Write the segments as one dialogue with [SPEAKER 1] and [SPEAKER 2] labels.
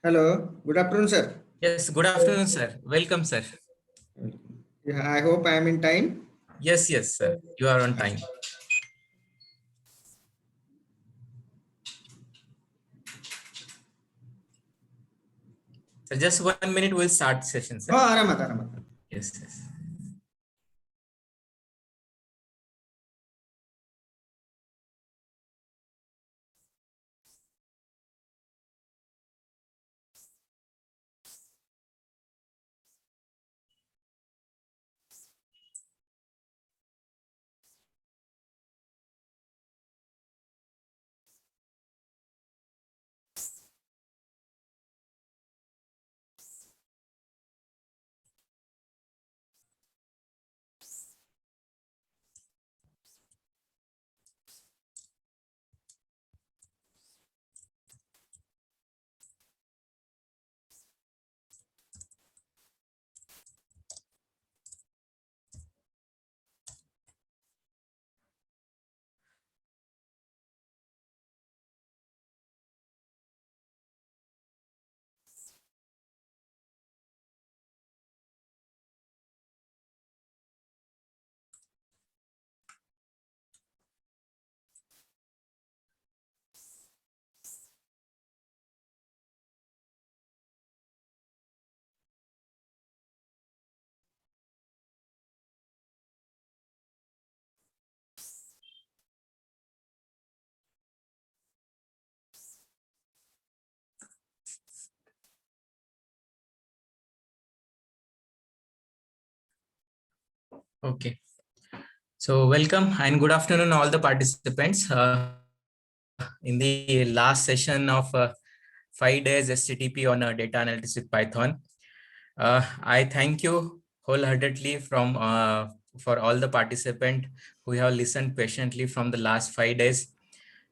[SPEAKER 1] Hello, good afternoon, sir.
[SPEAKER 2] Yes, good afternoon, sir. Welcome, sir.
[SPEAKER 1] Yeah, I hope I am in time.
[SPEAKER 2] Yes, sir. You are on time. So just 1 minute, we'll start session, sir.
[SPEAKER 1] Oh, Aramat, Aramat.
[SPEAKER 2] Yes. Okay. So welcome and good afternoon, all the participants. In the last session of 5 days STTP on data analytics with Python, I thank you wholeheartedly for all the participants who have listened patiently from the last 5 days.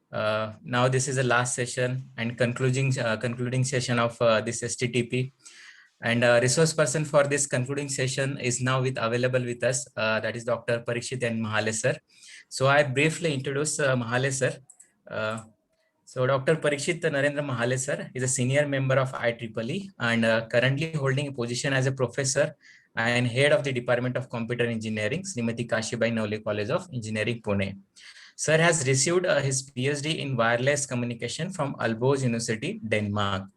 [SPEAKER 2] Now this is the last session and concluding session of this STTP. And resource person for this concluding session is now available with us. That is Dr. Parikshit and Mahale sir. So I briefly introduce Mahale sir. So Dr. Parikshit Narendra Mahale sir is a senior member of IEEE and currently holding a position as a professor and head of the Department of Computer Engineering, Srimati Kashibai Nole College of Engineering, Pune. Sir has received his PhD in wireless communication from Aalborg University, Denmark,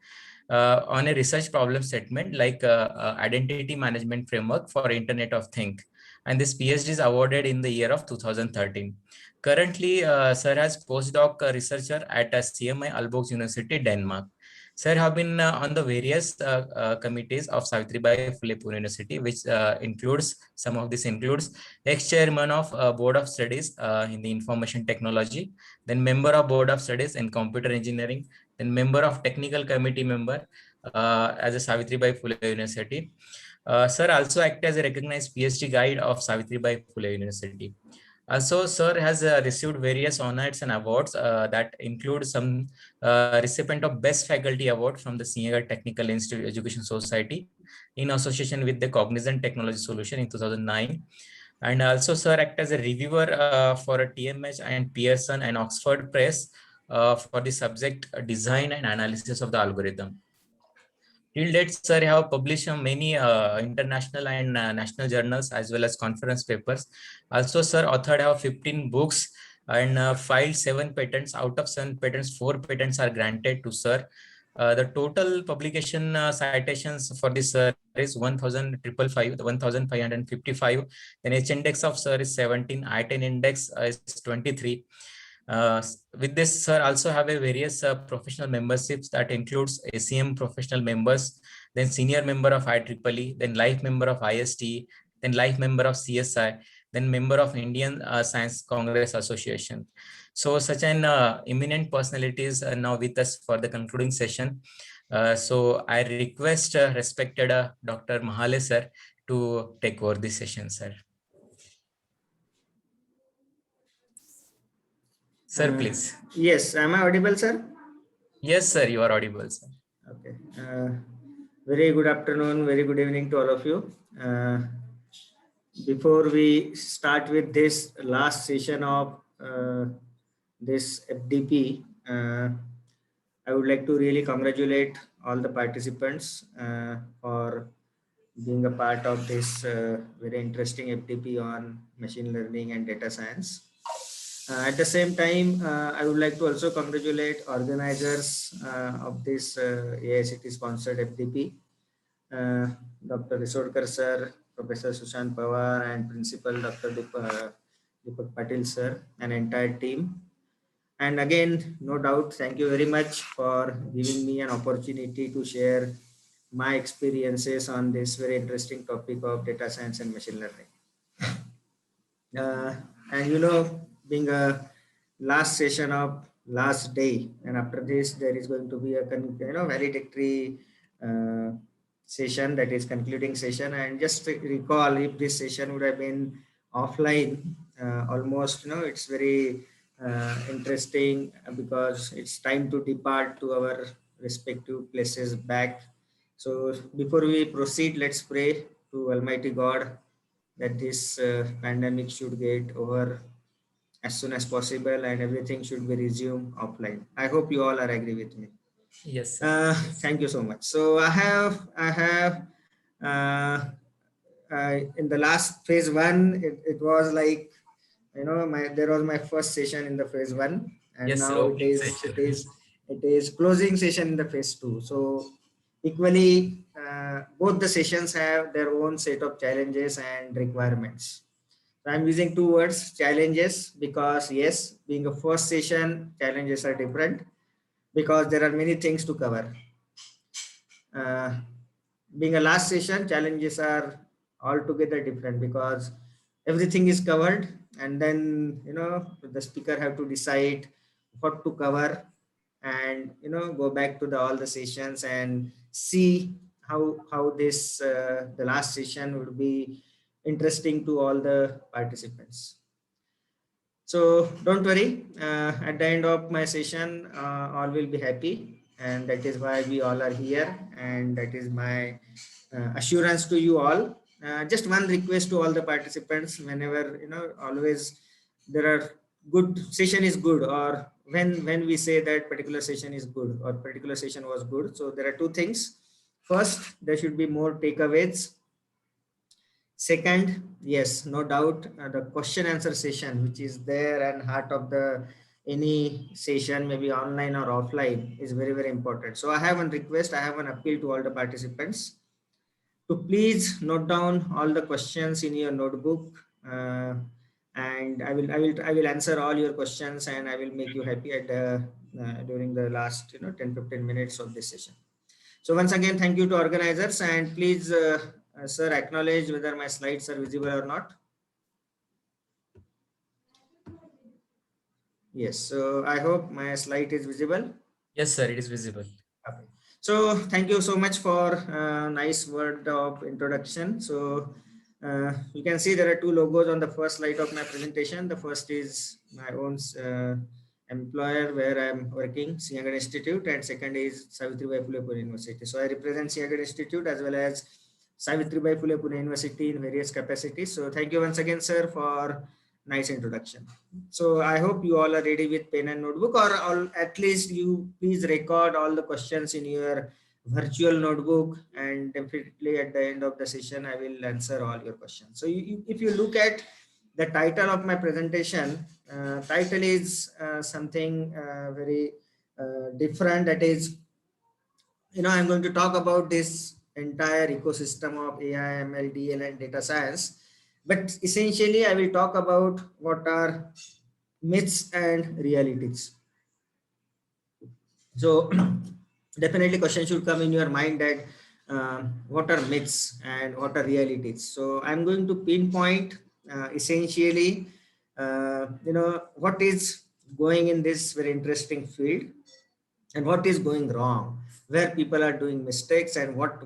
[SPEAKER 2] on a research problem statement like identity management framework for Internet of Things. And this PhD is awarded in the year of 2013. Currently, Sir has postdoc researcher at CMI Aalborg University, Denmark. Sir have been on the various committees of Savitribai Phule Pune University, which includes, some of this includes ex-chairman of Board of Studies in the Information Technology, then member of Board of Studies in Computer Engineering, then member of Technical Committee member as a Savitribai Phule University. Sir also act as a recognized PhD guide of Savitribai Phule University. Also, sir has received various honors and awards that include some recipient of Best Faculty Award from the Senior Technical Institute Education Society in association with the Cognizant Technology Solution in 2009. And also, sir act as a reviewer for a TMH and Pearson and Oxford Press for the subject design and analysis of the algorithm. Till date, sir, have published many international and national journals as well as conference papers. Also, sir, authored have 15 books and filed 7 patents. Out of 7 patents, 4 patents are granted to sir. The total publication citations for this is 1,555. Then H-index of sir is 17. I-10 index is 23. With this, sir, also have a various professional memberships that includes ACM professional members, then senior member of IEEE, then life member of IST, then life member of CSI, then member of Indian Science Congress Association. So such an eminent personalities are now with us for the concluding session. So I request respected Dr. Mahale sir to take over this session, sir. Sir, please.
[SPEAKER 1] Yes, am I audible, sir?
[SPEAKER 2] Yes, sir, you are audible, sir.
[SPEAKER 1] Okay. Very good afternoon, very good evening to all of you. Before we start with this last session of this FDP, I would like to really congratulate all the participants for being a part of this very interesting FTP on machine learning and data science. At the same time, I would like to also congratulate organizers of this AICT sponsored FTP, Dr. Risodkar sir, Professor Sushant Pawar, and Principal Dr. Deepak Patil sir, and entire team. And again, no doubt, thank you very much for giving me an opportunity to share my experiences on this very interesting topic of data science and machine learning. And being a last session of last day, and after this there is going to be a valedictory uh, session, that is concluding session. And just recall, if this session would have been offline, almost it's very interesting, because it's time to depart to our respective places back. So before we proceed, let's pray to Almighty God that this pandemic should get over as soon as possible and everything should be resumed offline. I hope you all are agree with me.
[SPEAKER 2] Yes, sir.
[SPEAKER 1] Thank you so much. So I have uh, in the last phase one, it was like, there was my first session in the phase one, and
[SPEAKER 2] Yes, sir.
[SPEAKER 1] now it
[SPEAKER 2] Opening
[SPEAKER 1] is
[SPEAKER 2] session.
[SPEAKER 1] it is closing session in the phase two. So equally, both the sessions have their own set of challenges and requirements. So I'm using two words, challenges, because yes, being a first session, challenges are different because there are many things to cover. Uh, being a last session, challenges are altogether different because everything is covered, and then the speaker have to decide what to cover, and go back to all the sessions and see how this the last session would be interesting to all the participants. So don't worry, at the end of my session, all will be happy, and that is why we all are here, and that is my assurance to you all. Just one request to all the participants: whenever always there are good session is good, or when we say that particular session is good or particular session was good. So there are two things. First, there should be more takeaways. Second, yes, no doubt, the question answer session, which is there and heart of the any session, maybe online or offline, is very, very important. So I have one request, I have an appeal to all the participants to please note down all the questions in your notebook, and I will answer all your questions, and I will make you happy at the during the last 10-15 minutes of this session. So once again, thank you to organizers, and please, sir, acknowledge whether my slides are visible or not. Yes, so I hope my slide is visible.
[SPEAKER 2] Yes, sir. It is visible.
[SPEAKER 1] Okay. So thank you so much for nice word of introduction. So you can see there are two logos on the first slide of my presentation. The first is my own employer where I'm working, Siyagat Institute, and second is Savitribai Phule Pune University. So I represent Siyagat Institute as well as Savitribai Phule Pune University in various capacities. So thank you once again, sir, for nice introduction. So I hope you all are ready with pen and notebook, or at least you please record all the questions in your virtual notebook, and definitely at the end of the session, I will answer all your questions. So if you look at the title of my presentation, title is something very different. That is, I'm going to talk about this entire ecosystem of AI, ML, DL, and data science. But essentially, I will talk about what are myths and realities. So definitely question should come in your mind that what are myths and what are realities. So I'm going to pinpoint essentially, what is going in this very interesting field and what is going wrong, where people are doing mistakes, and what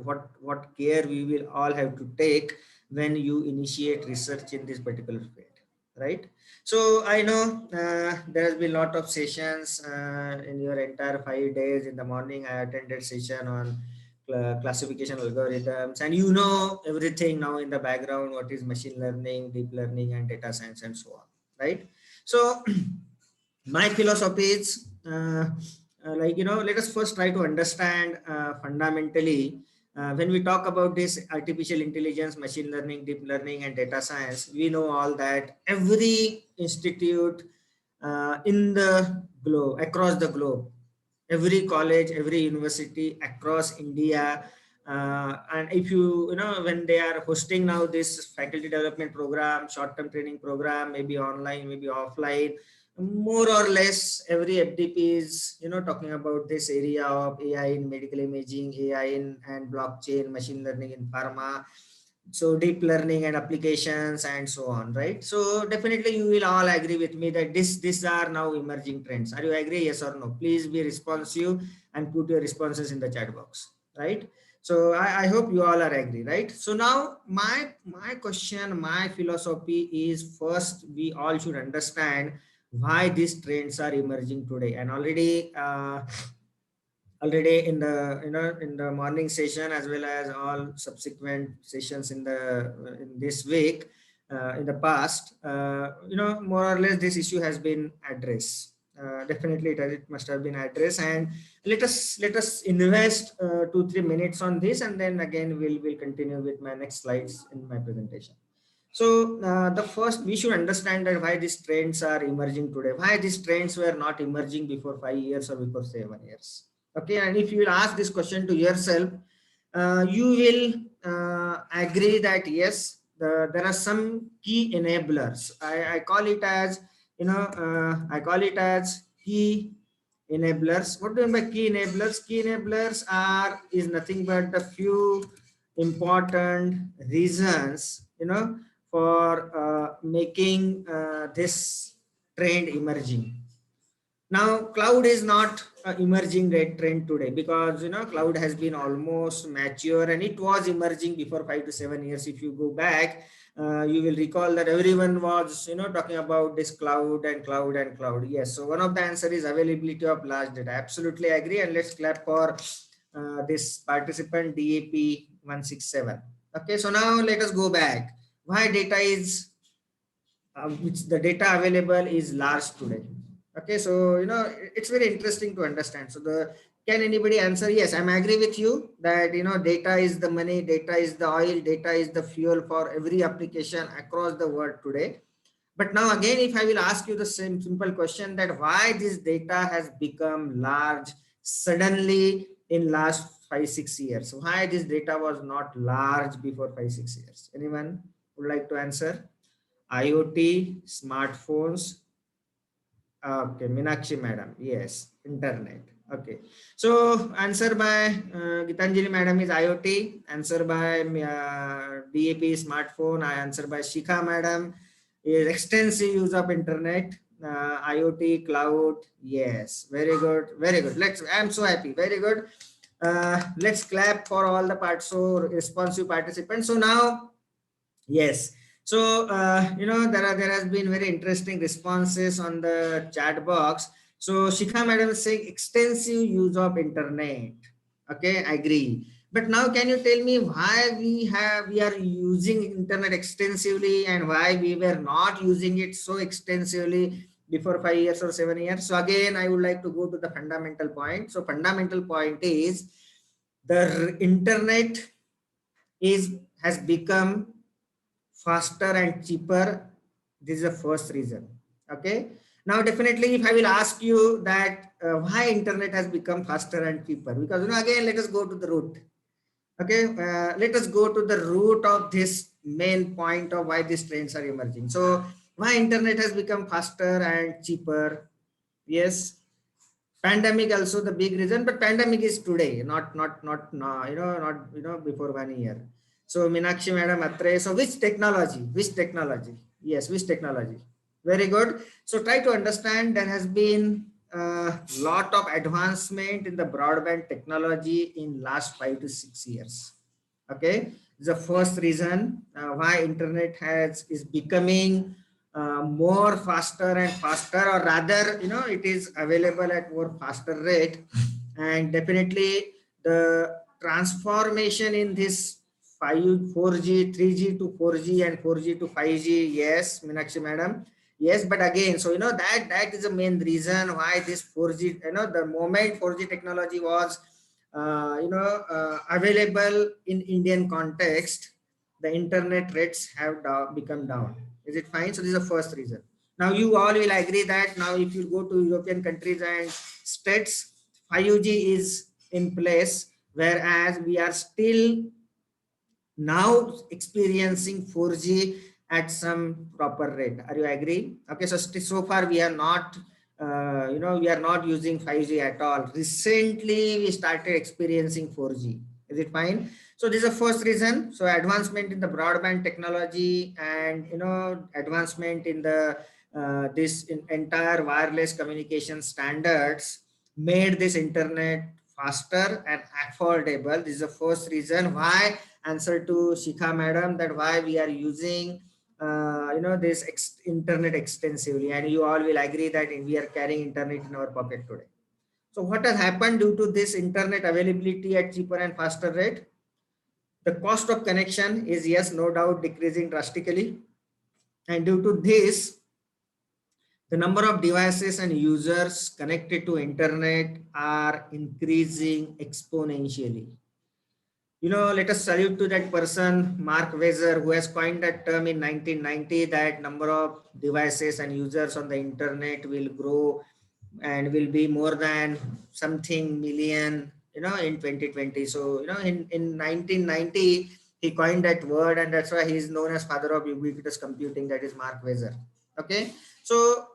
[SPEAKER 1] care we will all have to take when you initiate research in this particular field, right? So I know there has been a lot of sessions in your entire 5 days. In the morning I attended session on classification algorithms, and everything now in the background, what is machine learning, deep learning, and data science, and so on, right? So my philosophy is let us first try to understand fundamentally when we talk about this artificial intelligence, machine learning, deep learning, and data science. We know all that every institute in the globe, across the globe, every college, every university across India. And if when they are hosting now this faculty development program, short-term training program, maybe online, maybe offline, more or less every FDP is, talking about this area of AI in medical imaging, AI in and blockchain, machine learning in pharma, so deep learning and applications and so on, right? So definitely you will all agree with me that these are now emerging trends. Are you agree, yes or no? Please be responsive and put your responses in the chat box, right? So I hope you all are agree, right? So now my question, my philosophy is, first we all should understand why these trends are emerging today. And already in the in the morning session as well as all subsequent sessions in this week, in the past, more or less this issue has been addressed. Definitely it must have been addressed, and let us invest 2-3 minutes on this, and then again we'll continue with my next slides in my presentation. So the first, we should understand that why these trends are emerging today, why these trends were not emerging before 5 years or before 7 years. Okay, and if you will ask this question to yourself, you will agree that yes, there are some key enablers. I call it as, I call it as key enablers. What do you mean by key enablers? Key enablers is nothing but the few important reasons, for making this trend emerging. Now cloud is not emerging red trend today, because cloud has been almost mature, and it was emerging before 5 to 7 years. If you go back, you will recall that everyone was talking about this cloud and cloud and cloud. Yes, so one of the answer is availability of large data. Absolutely agree, and let's clap for this participant DAP 167. Okay, so now let us go back. Why data is which the data available is large today. Okay, so it's very interesting to understand. So can anybody answer? Yes, I'm agree with you that data is the money, data is the oil, data is the fuel for every application across the world today. But now again, if I will ask you the same simple question, that why this data has become large suddenly in last 5-6 years, why this data was not large before 5-6 years? Anyone would like to answer? IoT, smartphones. Okay, Minakshi madam. Yes, internet. Okay. So answer by Gitanjali madam is IoT. Answer by DAP smartphone. I answer by Shikha madam is extensive use of internet. IoT, cloud. Yes, very good, very good. I'm so happy. Very good. Let's clap for all the parts. So responsive participants. So now, yes. So, there has been very interesting responses on the chat box. So Shikha madam is saying extensive use of internet. Okay, I agree. But now can you tell me why we are using internet extensively, and why we were not using it so extensively before 5 years or 7 years? So again, I would like to go to the fundamental point. So fundamental point is the internet has become faster and cheaper. This is the first reason. Okay, now definitely if I will ask you that why internet has become faster and cheaper, because again let us go to the root. Okay, let us go to the root of this main point of why these trends are emerging. So why internet has become faster and cheaper? Yes, pandemic also the big reason, but pandemic is today, not no, not before 1 year. So Minakshi madam, Atre, so which technology, yes, which technology? Very good. So try to understand, there has been a lot of advancement in the broadband technology in last 5 to 6 years. Okay, the first reason why internet is becoming more faster and faster, or rather it is available at more faster rate. And definitely the transformation in this 4G 3G to 4G and 4G to 5G. Yes, Minakshi madam, Yes, but again, so that is the main reason why this 4G, the moment 4G technology was available in Indian context, the internet rates have become down. Is it fine? So this is the first reason. Now you all will agree that now if you go to European countries and states, 5G is in place, whereas we are still now experiencing 4G at some proper rate. Are you agree? Okay, so so far we are not, we are not using 5G at all. Recently, we started experiencing 4G. Is it fine? So this is the first reason. So advancement in the broadband technology and advancement in the entire wireless communication standards made this internet faster and affordable. This is the first reason why answer to Shikha madam that why we are using this internet extensively, and you all will agree that we are carrying internet in our pocket today. So what has happened due to this internet availability at cheaper and faster rate? The cost of connection is, yes, no doubt decreasing drastically, and due to this, the number of devices and users connected to internet are increasing exponentially. Let us salute to that person, Mark Weiser, who has coined that term in 1990, that number of devices and users on the internet will grow and will be more than something million, in 2020. So, in 1990, he coined that word, and that's why he is known as father of ubiquitous computing, that is Mark Weiser. Okay. So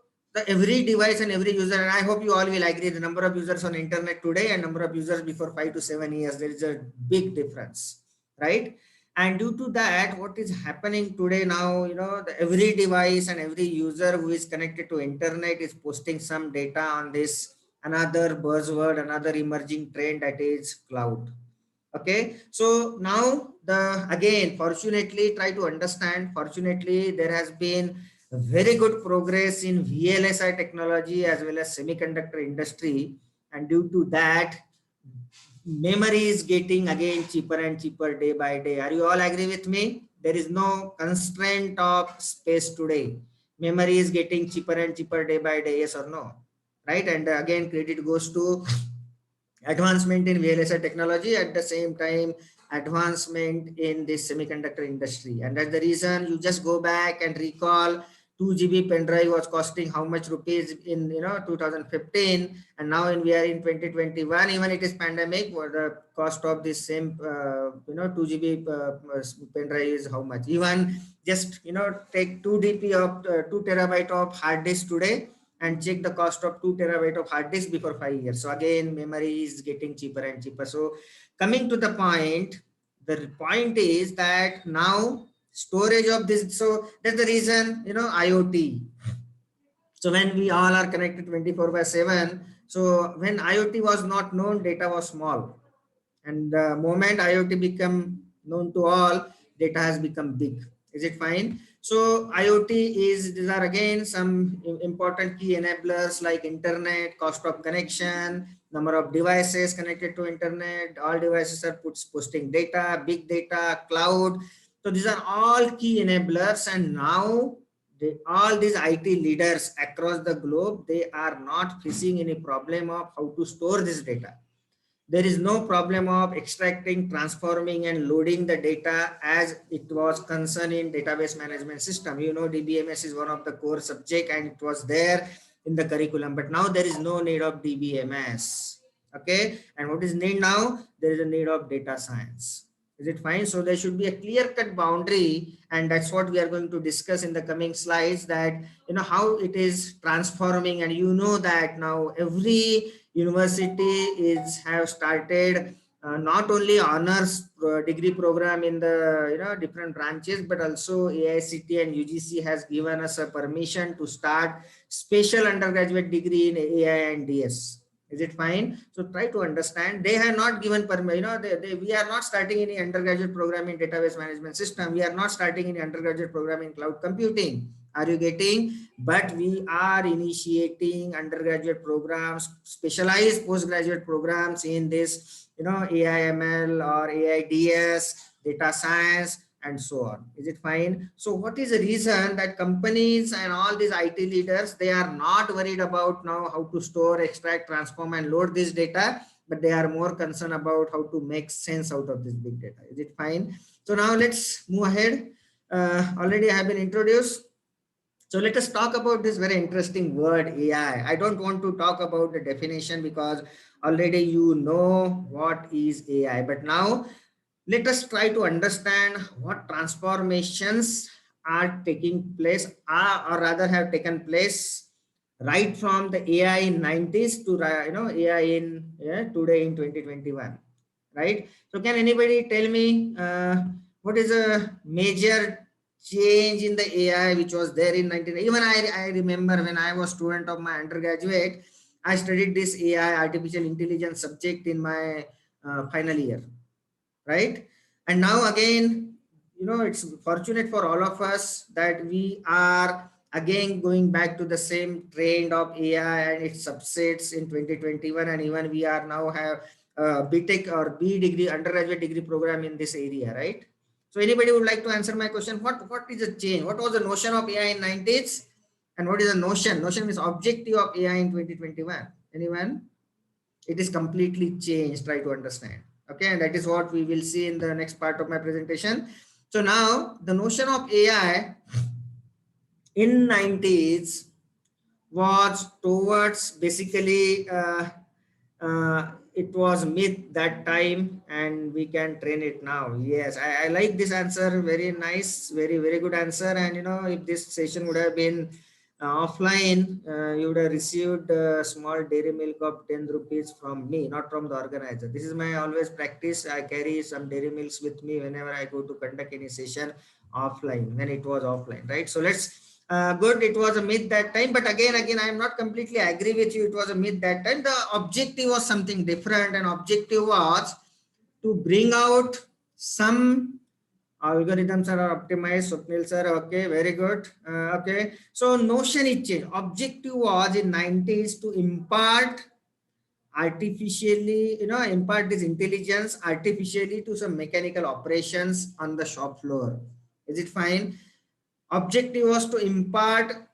[SPEAKER 1] every device and every user, and I hope you all will agree, the number of users on internet today and number of users before 5 to 7 years, there is a big difference, right? And due to that, what is happening today now, every device and every user who is connected to internet is posting some data on this another buzzword, another emerging trend, that is cloud. Okay, so now again, fortunately, try to understand, fortunately there has been very good progress in VLSI technology as well as semiconductor industry, and due to that, memory is getting again cheaper and cheaper day by day. Are you all agree with me? There is no constraint of space today. Memory is getting cheaper and cheaper day by day, yes or no? Right? And again, credit goes to advancement in VLSI technology, at the same time advancement in this semiconductor industry. And that's the reason you just go back and recall 2 GB pen drive was costing how much rupees in 2015, and now we are in 2021, even it is pandemic, what the cost of this same 2 GB pen drive is how much. Even just take 2 DB of 2 TB of hard disk today and check the cost of 2 TB of hard disk before 5 years. So again, memory is getting cheaper and cheaper. So coming to the point, the point is that now storage of this, so that's the reason, IoT. So when we all are connected 24/7, so when IoT was not known, data was small. And the moment IoT become known to all, data has become big. Is it fine? So IoT these are again some important key enablers like internet, cost of connection, number of devices connected to internet, all devices are posting data, big data, cloud. So these are all key enablers, and now all these IT leaders across the globe, they are not facing any problem of how to store this data. There is no problem of extracting, transforming, and loading the data as it was concerned in database management system. DBMS is one of the core subject and it was there in the curriculum, but now there is no need of DBMS. Okay, and what is need now? There is a need of data science. Is it fine? So there should be a clear-cut boundary, and that's what we are going to discuss in the coming slides, that how it is transforming. And that now every university have started not only honors degree program in the different branches, but also AICTE and UGC has given us a permission to start special undergraduate degree in AI and DS. Is it fine? So try to understand. They have not given permission. We are not starting any undergraduate program in database management system. We are not starting any undergraduate program in cloud computing. Are you getting? But we are initiating undergraduate programs, specialized postgraduate programs in this, AI ML or AIDS, data science, and so on. Is it fine? So what is the reason that companies and all these IT leaders, they are not worried about now how to store, extract, transform and load this data, but they are more concerned about how to make sense out of this big data. Is it fine? So now let's move ahead. Already I have been introduced. So let us talk about this very interesting word AI. I don't want to talk about the definition because already you know what is AI. But now let us try to understand what transformations are taking place, or rather have taken place right from the AI in 90s to AI in today in 2021, right? So can anybody tell me what is a major change in the AI which was there in 19? Even I remember when I was student of my undergraduate, I studied this AI, artificial intelligence subject in my final year, right? And now again, it's fortunate for all of us that we are again going back to the same trend of AI and its subsets in 2021, and even we are now have BTech or B degree, undergraduate degree program in this area, right? So anybody would like to answer my question? What is the change? What was the notion of AI in 90s? And what is the notion? Notion is objective of AI in 2021. Anyone? It is completely changed. Try to understand. Okay, and that is what we will see in the next part of my presentation. So now the notion of AI in 90s was towards basically it was myth that time and we can train it now. Yes, I like this answer. Very nice, very good answer. And if this session would have been offline, you would have received a small dairy milk of 10 rupees from me, not from the organizer. This is my always practice. I carry some dairy milks with me whenever I go to conduct any session offline, when it was offline, right? So let's good, it was a myth that time, but again I am not completely agree with you. It was a myth that time. The objective was something different, and objective was to bring out some algorithms are optimized. Swapnil sir, okay, very good. Okay, so notion is changed. Objective was in 90s to impart artificially, impart this intelligence artificially to some mechanical operations on the shop floor. Is it fine? Objective was to impart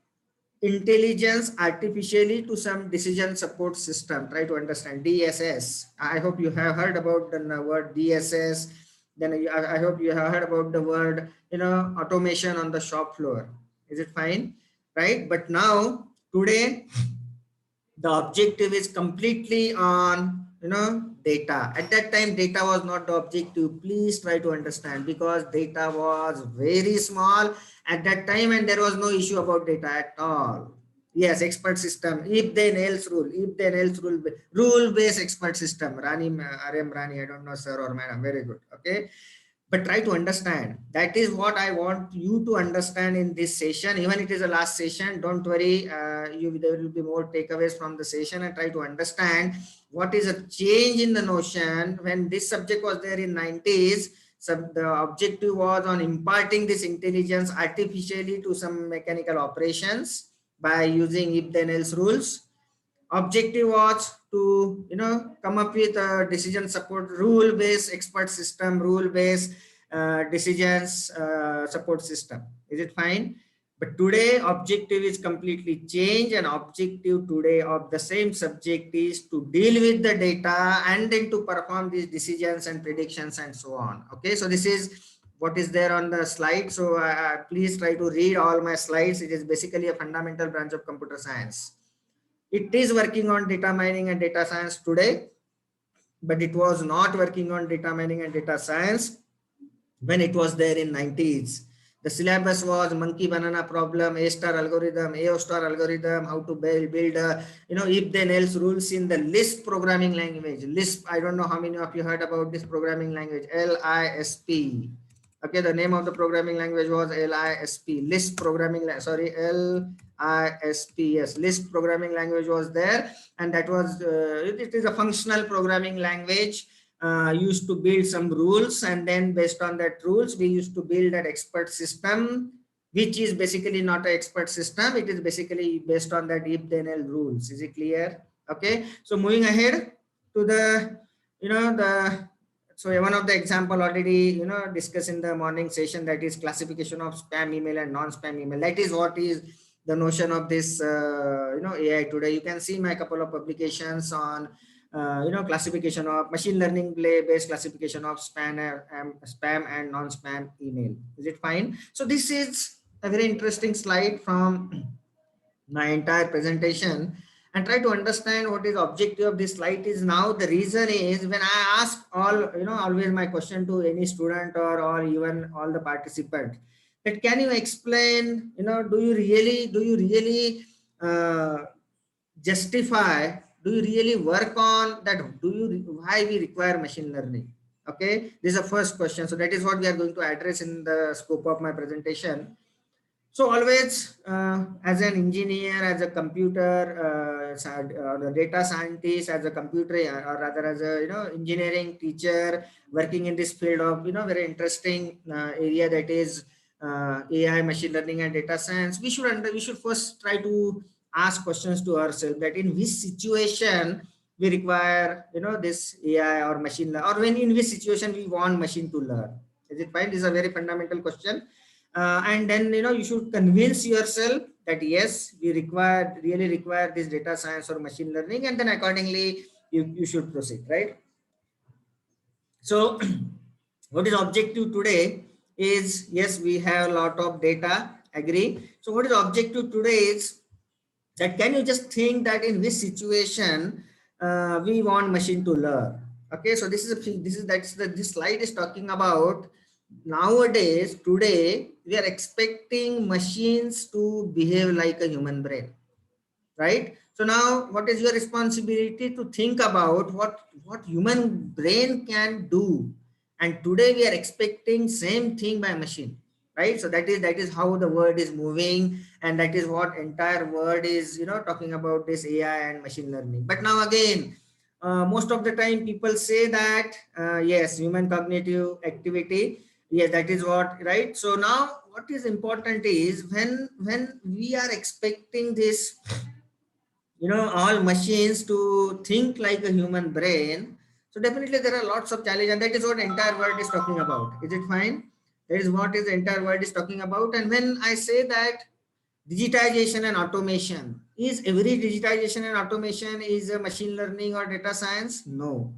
[SPEAKER 1] intelligence artificially to some decision support system. Try to understand DSS. I hope you have heard about the word DSS. Then I hope you have heard about the word, automation on the shop floor. Is it fine? Right? But now today the objective is completely on data. At that time data was not the objective. Please try to understand, because data was very small at that time and there was no issue about data at all. Yes, expert system, if then else rule, rule based expert system. Rani, RM Rani, I don't know sir or madam, very good. Okay, but try to understand. That is what I want you to understand in this session. Even it is a last session, don't worry, there will be more takeaways from the session, and try to understand what is a change in the notion. When this subject was there in 90s, the objective was on imparting this intelligence artificially to some mechanical operations by using if then else rules. Objective was to come up with a decision support rule based expert system, rule based decisions support system. Is it fine? But today objective is completely changed, and objective today of the same subject is to deal with the data and then to perform these decisions and predictions and so on. Okay, so this is what is there on the slide. So please try to read all my slides. It is basically a fundamental branch of computer science. It is working on data mining and data science today, but it was not working on data mining and data science when it was there in 90s. The syllabus was monkey banana problem, A star algorithm, AO star algorithm, how to build if then else rules in the Lisp programming language. Lisp, I don't know how many of you heard about this programming language, LISP. Okay, the name of the programming language was LISP, Lisp programming, LISP, yes, Lisp programming language was there, and that was, it is a functional programming language, used to build some rules, and then based on that rules, we used to build an expert system, which is basically not an expert system. It is basically based on that if then else rules. Is it clear? Okay, so moving ahead to the, so one of the example already, discussed in the morning session, that is classification of spam email and non-spam email. That is what is the notion of this, AI today. You can see my couple of publications on, classification of machine learning based classification of spam and non-spam email. Is it fine? So this is a very interesting slide from my entire presentation, and try to understand what is objective of this slide. Is now the reason is when I ask all, always my question to any student or even all the participants, that can you explain, do you really justify, do you really work on that, why we require machine learning? Okay, this is the first question. So that is what we are going to address in the scope of my presentation. So always, as an engineer, as a computer, or a data scientist, as a computer, or rather as a engineering teacher, working in this field of very interesting area, that is AI, machine learning, and data science. We should first try to ask questions to ourselves, that in which situation we require this AI or machine learning, or when in which situation we want machine to learn. Is it fine? This is a very fundamental question. And then you should convince yourself that yes, we really require this data science or machine learning, and then accordingly you should proceed, right? So what is objective today is, yes, we have a lot of data, agree. So what is objective today is that, can you just think that in which situation we want machine to learn? Okay, so this slide is talking about nowadays, today we are expecting machines to behave like a human brain, right? So now what is your responsibility to think about what human brain can do, and today we are expecting same thing by machine, right? So that is how the world is moving, and that is what entire world is talking about, this AI and machine learning. But now again, most of the time people say that yes, human cognitive activity, yes, that is what, right? So now what is important is, when we are expecting this all machines to think like a human brain, so definitely there are lots of challenges, and that is what entire world is talking about. Is it fine? That is what is entire world is talking about. And when I say that digitization and automation, is every digitization and automation is a machine learning or data science? No.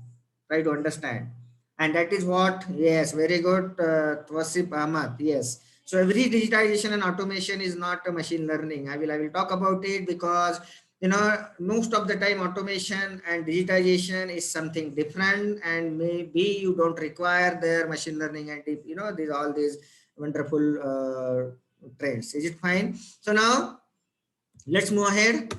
[SPEAKER 1] Try to understand. And that is what, yes, very good, Twasif Ahmad, yes. So every digitization and automation is not a machine learning. I will talk about it, because most of the time automation and digitization is something different, and maybe you don't require their machine learning and these all these wonderful trends. Is it fine? So now let's move ahead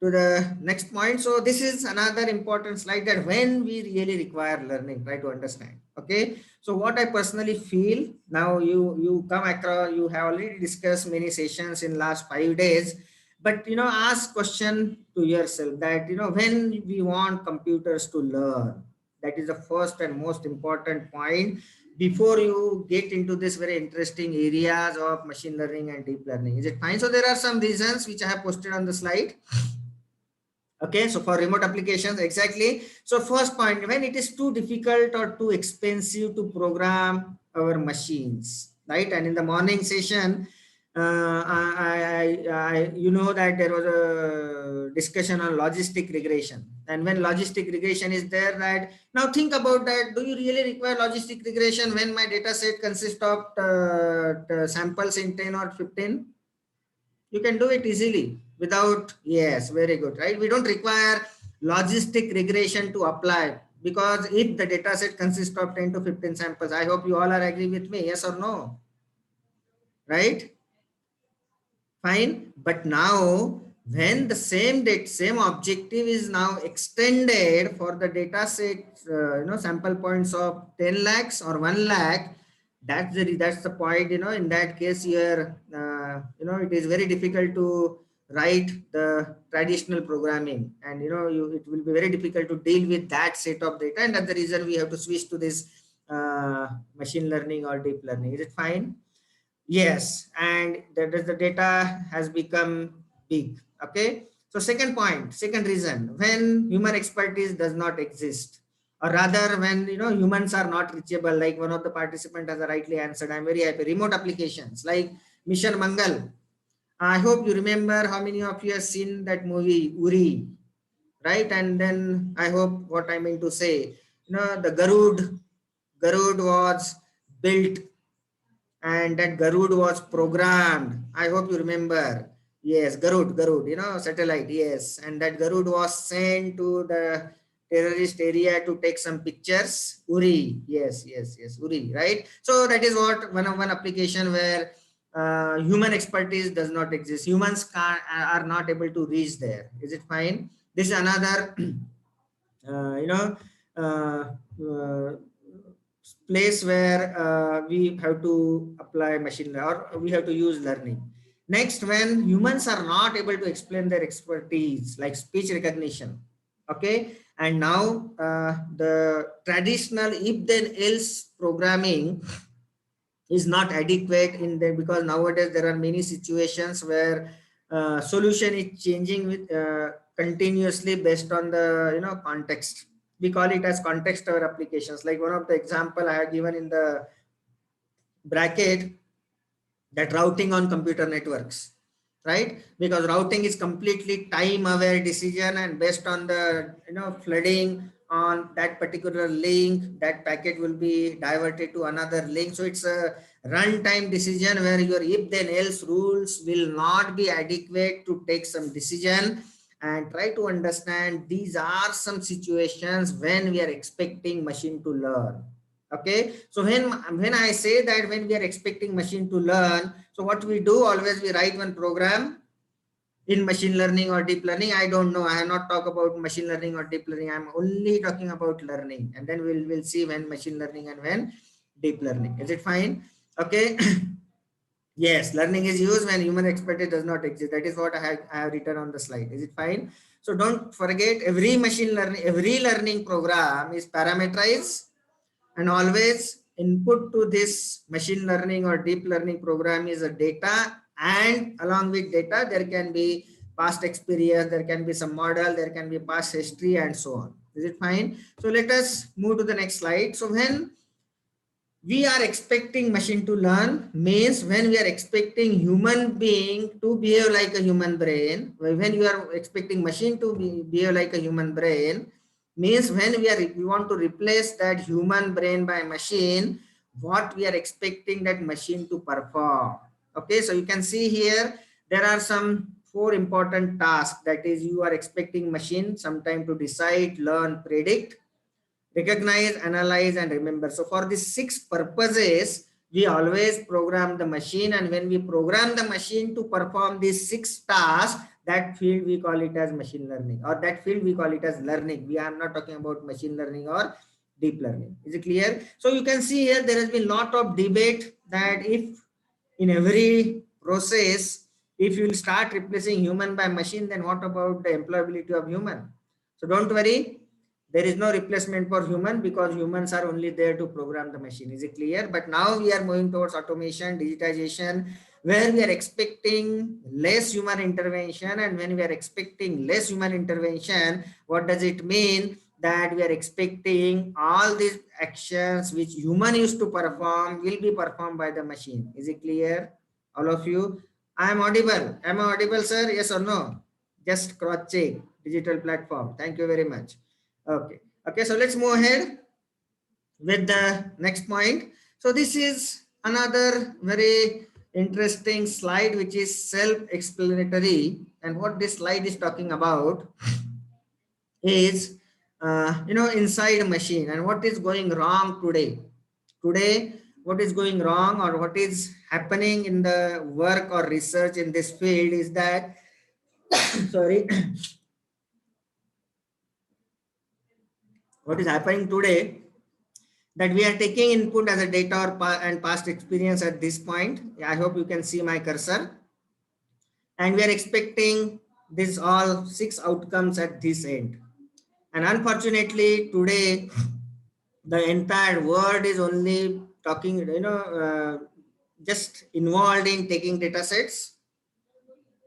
[SPEAKER 1] to the next point. So this is another important slide, that when we really require learning, try to understand. Okay, so what I personally feel, now you come across, you have already discussed many sessions in last 5 days, but ask question to yourself, that when we want computers to learn, that is the first and most important point before you get into this very interesting areas of machine learning and deep learning. Is it fine? So there are some reasons which I have posted on the slide. Okay, so for remote applications, exactly. So first point, when it is too difficult or too expensive to program our machines, right? And in the morning session, you know that there was a discussion on logistic regression. And when logistic regression is there, that now think about that, do you really require logistic regression when my data set consists of samples in 10 or 15? You can do it easily without, yes, very good, right? We don't require logistic regression to apply, because if the data set consists of 10 to 15 samples, I hope you all are agree with me, yes or no, right? Fine. But now when the same objective is now extended for the data set, sample points of 10 lakhs or 1 lakh, that's the point. In that case here, it is very difficult to write the traditional programming, and it will be very difficult to deal with that set of data, and that's the reason we have to switch to this machine learning or deep learning. Is it fine? Yes, and the data has become big. Okay. So second point, second reason, when human expertise does not exist. or rather when humans are not reachable, like one of the participant has rightly answered, I'm very happy. Remote applications like Mission Mangal. I hope you remember, how many of you have seen that movie Uri, right? And then I hope what I mean to say, the Garud was built, and that Garud was programmed. I hope you remember. Yes, Garud, satellite. Yes, and that Garud was sent to the terrorist area to take some pictures. Uri, yes, Uri, right? So that is what one application where human expertise does not exist. Humans are not able to reach there. Is it fine? This is another, you know, uh, uh, place where we have to apply machine learning, or we have to use learning. Next, when humans are not able to explain their expertise, like speech recognition, okay, and now the traditional if then else programming is not adequate in there, because nowadays there are many situations where solution is changing with continuously based on the context. We call it as context aware applications. Like one of the example I have given in the bracket, that routing on computer networks, right? Because routing is completely time aware decision, and based on the flooding on that particular link, that packet will be diverted to another link. So it's a runtime decision where your if then else rules will not be adequate to take some decision. And try to understand, these are some situations when we are expecting machine to learn. Okay, so when I say that when we are expecting machine to learn, so what we do, always we write one program in machine learning or deep learning. I don't know, I have not talked about machine learning or deep learning. I'm only talking about learning, and then we'll see when machine learning and when deep learning. Is it fine? Okay. Yes, learning is used when human expertise does not exist. That is what I have written on the slide. Is it fine? So don't forget, every machine learning, every learning program is parameterized, and always input to this machine learning or deep learning program is a data, and along with data there can be past experience, there can be some model, there can be past history, and so on. Is it fine? So let us move to the next slide. So when we are expecting machine to learn, means when we are expecting human being to behave like a human brain, when you are expecting machine to behave like a human brain, means when we want to replace that human brain by machine, what we are expecting that machine to perform. Okay, so you can see here there are some four important tasks, that is you are expecting machine sometime to decide, learn, predict, recognize, analyze, and remember. So for these six purposes, we always program the machine, and when we program the machine to perform these six tasks, that field we call it as machine learning, or that field we call it as learning. We are not talking about machine learning or deep learning. Is it clear? So you can see here there has been lot of debate that if in every process, if you will start replacing human by machine, then what about the employability of human? So don't worry, there is no replacement for human, because humans are only there to program the machine. Is it clear? But now we are moving towards automation, digitization, where we are expecting less human intervention. And when we are expecting less human intervention, what does it mean? That we are expecting all these actions which human used to perform will be performed by the machine. Is it clear, all of you? I am audible. Am I audible, sir? Yes or no? Just cross check. Digital platform. Thank you very much. Okay. Okay, so let's move ahead with the next point. So this is another very interesting slide, which is self-explanatory. And what this slide is talking about is, inside a machine, and what is going wrong today. Today, what is going wrong, or what is happening in the work or research in this field is that, sorry, what is happening today, that we are taking input as a data or and past experience at this point. I hope you can see my cursor. And we are expecting this all six outcomes at this end. And unfortunately, today, the entire world is only talking, just involved in taking data sets,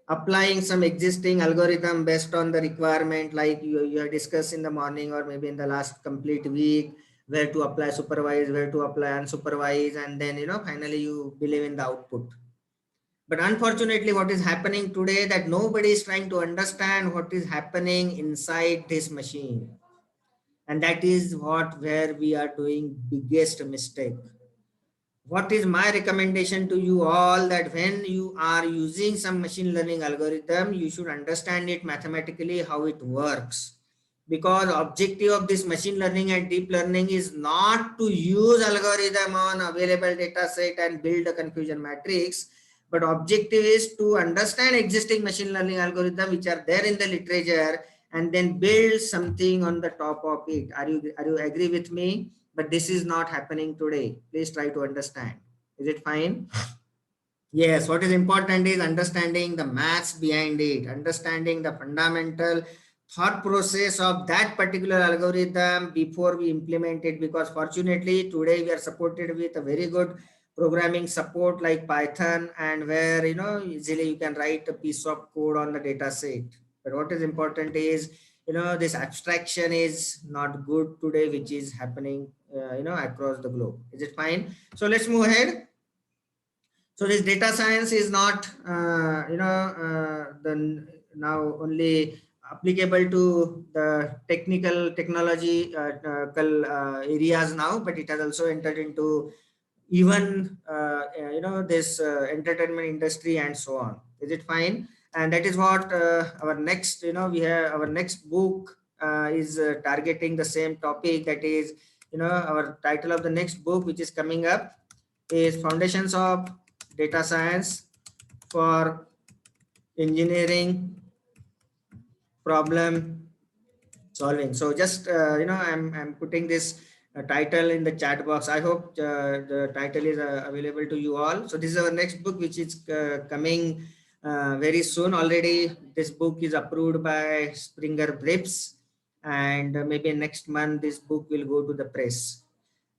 [SPEAKER 1] applying some existing algorithm based on the requirement, like you have discussed in the morning or maybe in the last complete week, where to apply supervised, where to apply unsupervised, and then finally you believe in the output. But unfortunately, what is happening today, that nobody is trying to understand what is happening inside this machine, and that is where we are doing biggest mistake. What is my recommendation to you all, that when you are using some machine learning algorithm, you should understand it mathematically how it works, because objective of this machine learning and deep learning is not to use algorithm on available data set and build a confusion matrix, but objective is to understand existing machine learning algorithm which are there in the literature and then build something on the top of it. Are you agree with me? But this is not happening today. Please try to understand. Is it fine? Yes, what is important is understanding the maths behind it, understanding the fundamental thought process of that particular algorithm before we implement it, because fortunately today we are supported with a very good programming support like Python, and where easily you can write a piece of code on the data set. But what is important is this abstraction is not good today, which is happening across the globe. Is it fine? So let's move ahead. So this data science is not the now only applicable to the technology areas now, but it has also entered into even this entertainment industry and so on. Is it fine? And that is what our next we have our next book is targeting the same topic. That is our title of the next book which is coming up is Foundations of Data Science for Engineering Problem Solving. So just I'm putting this title in the chat box. I hope the title is available to you all. So this is our next book which is coming very soon. Already this book is approved by Springer Brips, and maybe next month this book will go to the press.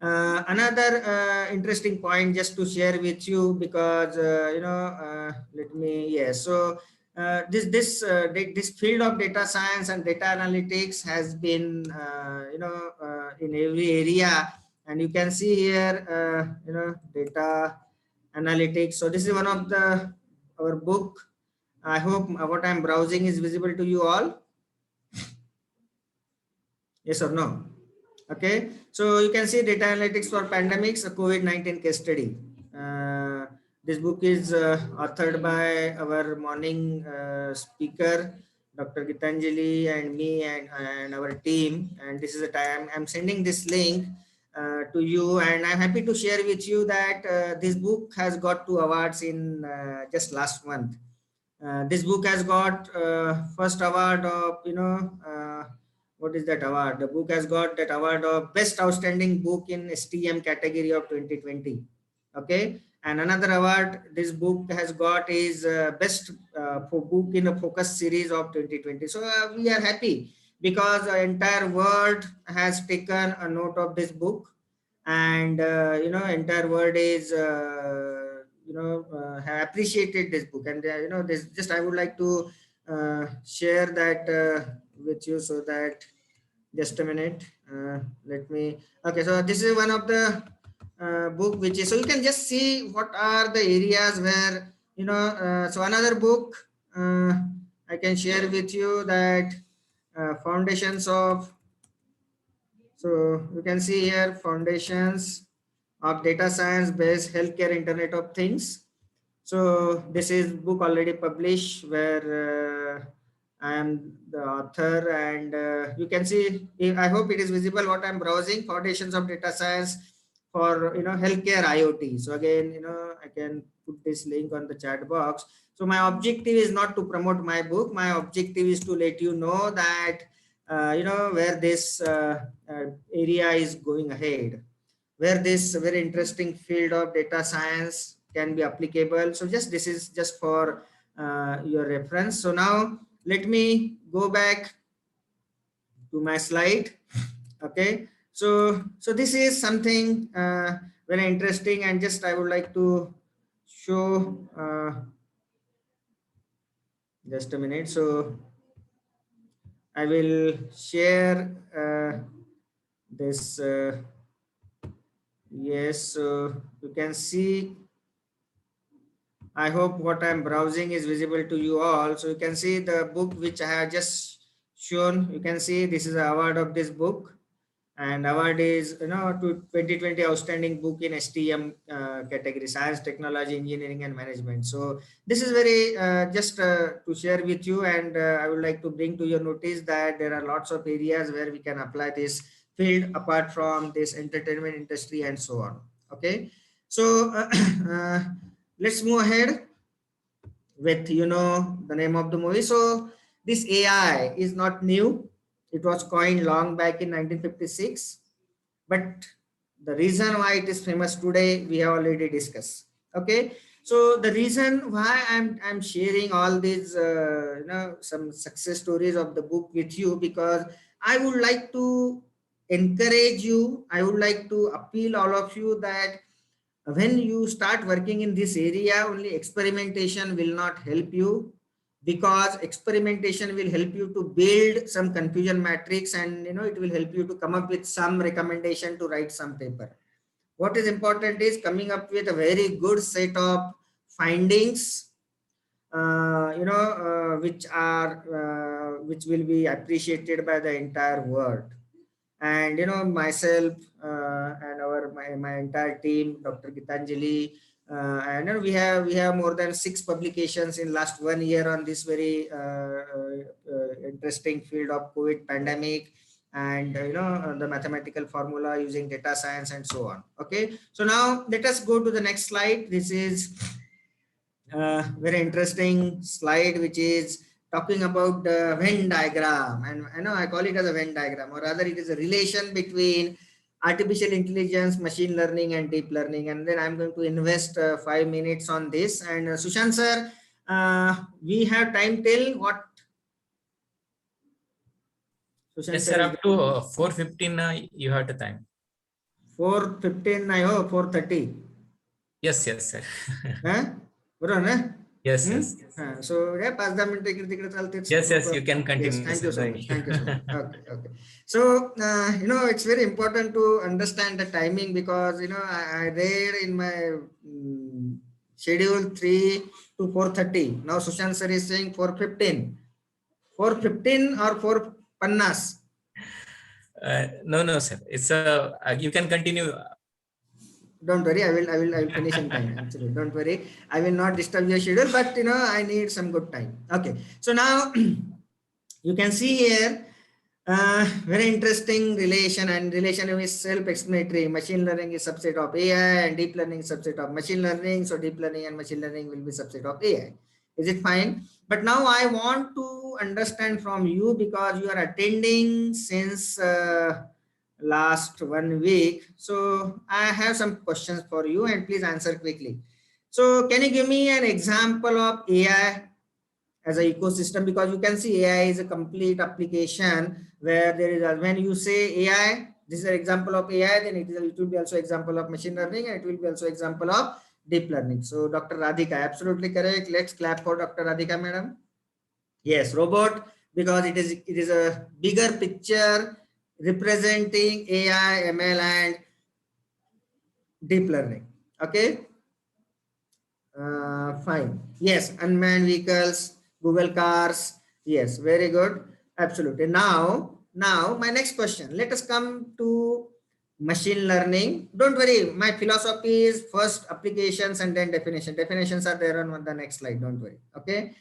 [SPEAKER 1] Another interesting point just to share with you, because let me, yes. So this field of data science and data analytics has been in every area, and you can see here data analytics. So this is one of the our book. I hope what I'm browsing is visible to you all. Yes or no? Okay, so you can see data analytics for pandemics, a COVID-19 case study. This book is authored by our morning speaker, Dr. Gitanjali, and me, and our team. And this is the time I'm sending this link to you, and I'm happy to share with you that this book has got 2 awards in just last month. This book has got first award of what is that award? The book has got that award of best outstanding book in STM category of 2020. Okay, and another award this book has got is best for book in a focus series of 2020. So we are happy because the entire world has taken a note of this book, and entire world is have appreciated this book. And this just I would like to share that with you, so that just a minute, let me, okay, so this is one of the book which is, so you can just see what are the areas where so another book I can share with you, that foundations of, so you can see here, foundations of data science based healthcare internet of things. So this is book already published, where I am the author, and you can see, I hope it is visible what I'm browsing, foundations of data science for healthcare IoT. So again, I can put this link on the chat box. So my objective is not to promote my book. My objective is to let you know that where this area is going ahead, where this very interesting field of data science can be applicable. So just this is just for your reference. So now let me go back to my slide. Okay, so this is something very interesting, and just I would like to show Just a minute. So I will share this. Yes, so you can see. I hope what I'm browsing is visible to you all. So you can see the book which I have just shown. You can see this is the award of this book, and award is to 2020 outstanding book in STM category, science, technology, engineering, and management. So this is very just to share with you, and I would like to bring to your notice that there are lots of areas where we can apply this field apart from this entertainment industry and so on. Okay, so let's move ahead with the name of the movie. So this AI is not new. It was coined long back in 1956, but the reason why it is famous today we have already discussed. Okay, so the reason why I'm sharing all these some success stories of the book with you, because I would like to encourage you, I would like to appeal all of you that when you start working in this area, only experimentation will not help you, because experimentation will help you to build some confusion matrix, and it will help you to come up with some recommendation to write some paper. What is important is coming up with a very good set of findings, which will be appreciated by the entire world. And myself and my entire team, Dr. Gitanjali, and we have more than 6 publications in last 1 year on this very interesting field of COVID pandemic, and the mathematical formula using data science and so on. Okay, so now let us go to the next slide. This is very interesting slide which is talking about the Venn diagram, and I call it as a Venn diagram, or rather it is a relation between artificial intelligence, machine learning, and deep learning. And then I'm going to invest 5 minutes on this. And Sushant sir, we have time till what? Sushant
[SPEAKER 2] Yes,
[SPEAKER 1] sir
[SPEAKER 2] sir.
[SPEAKER 1] is
[SPEAKER 2] Up to 4:15, you have the time.
[SPEAKER 1] 4:15. I hope 4:30.
[SPEAKER 2] Yes, yes, sir.
[SPEAKER 1] Huh? Bro, na?
[SPEAKER 2] Yes, yes.
[SPEAKER 1] So yeah, 5 10 minutes तिकडे चालतेच.
[SPEAKER 2] Yes,
[SPEAKER 1] No
[SPEAKER 2] yes. You
[SPEAKER 1] problem.
[SPEAKER 2] can
[SPEAKER 1] Yes,
[SPEAKER 2] continue,
[SPEAKER 1] thank
[SPEAKER 2] sir.
[SPEAKER 1] you
[SPEAKER 2] No
[SPEAKER 1] so much.
[SPEAKER 2] issue.
[SPEAKER 1] Thank you so much. Okay, okay. So it's very important to understand the timing, because I read in my schedule 3 to 4:30. Now Sushant sir is saying 4:15. 4:15 or 4:50.
[SPEAKER 2] No, no, sir. It's you can continue.
[SPEAKER 1] Don't worry, I will finish in time. Actually, don't worry. I will not disturb your schedule, but I need some good time. Okay. So now you can see here very interesting relation, and relation is self-explanatory. Machine learning is subset of AI, and deep learning is subset of machine learning. So deep learning and machine learning will be subset of AI. Is it fine? But now I want to understand from you, because you are attending since last 1 week. So I have some questions for you, and please answer quickly. So can you give me an example of AI as an ecosystem? Because you can see AI is a complete application where there is when you say AI, this is an example of AI, then it will be also example of machine learning, and it will be also example of deep learning. So Dr. Radhika, absolutely correct. Let's clap for Dr. Radhika, madam. Yes, robot, because it is a bigger picture representing AI, ML, and deep learning. Okay. Fine. Yes, unmanned vehicles, Google cars. Yes, very good. Absolutely. Now my next question. Let us come to machine learning. Don't worry. My philosophy is first applications and then definition. Definitions are there on the next slide. Don't worry. Okay.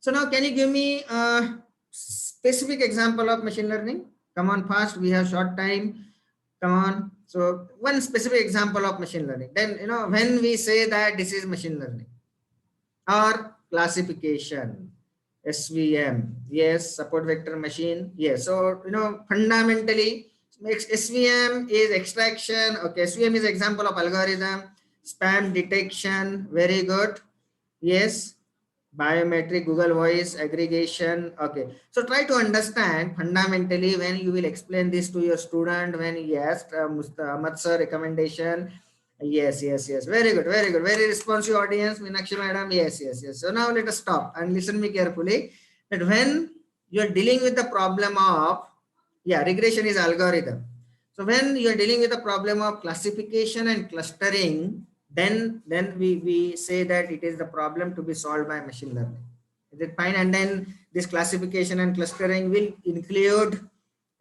[SPEAKER 1] So now, can you give me a specific example of machine learning? Come on, fast. We have short time. Come on. So one specific example of machine learning. Then when we say that this is machine learning or classification, SVM, yes, support vector machine, yes. So fundamentally, SVM is extraction. Okay, SVM is example of algorithm, spam detection. Very good. Yes, biometric, Google voice aggregation. Okay, so try to understand fundamentally when you will explain this to your student, when he asked Mr. Ahmad sir recommendation, Yes, yes, yes. Very good, very good. Very responsive audience, Meenakshi madam. Yes, yes, yes. So now let us stop and listen me carefully. That when you are dealing with the problem of, yeah, regression is algorithm. So when you are dealing with the problem of classification and clustering, then we say that it is the problem to be solved by machine learning. Is it fine? And then this classification and clustering will include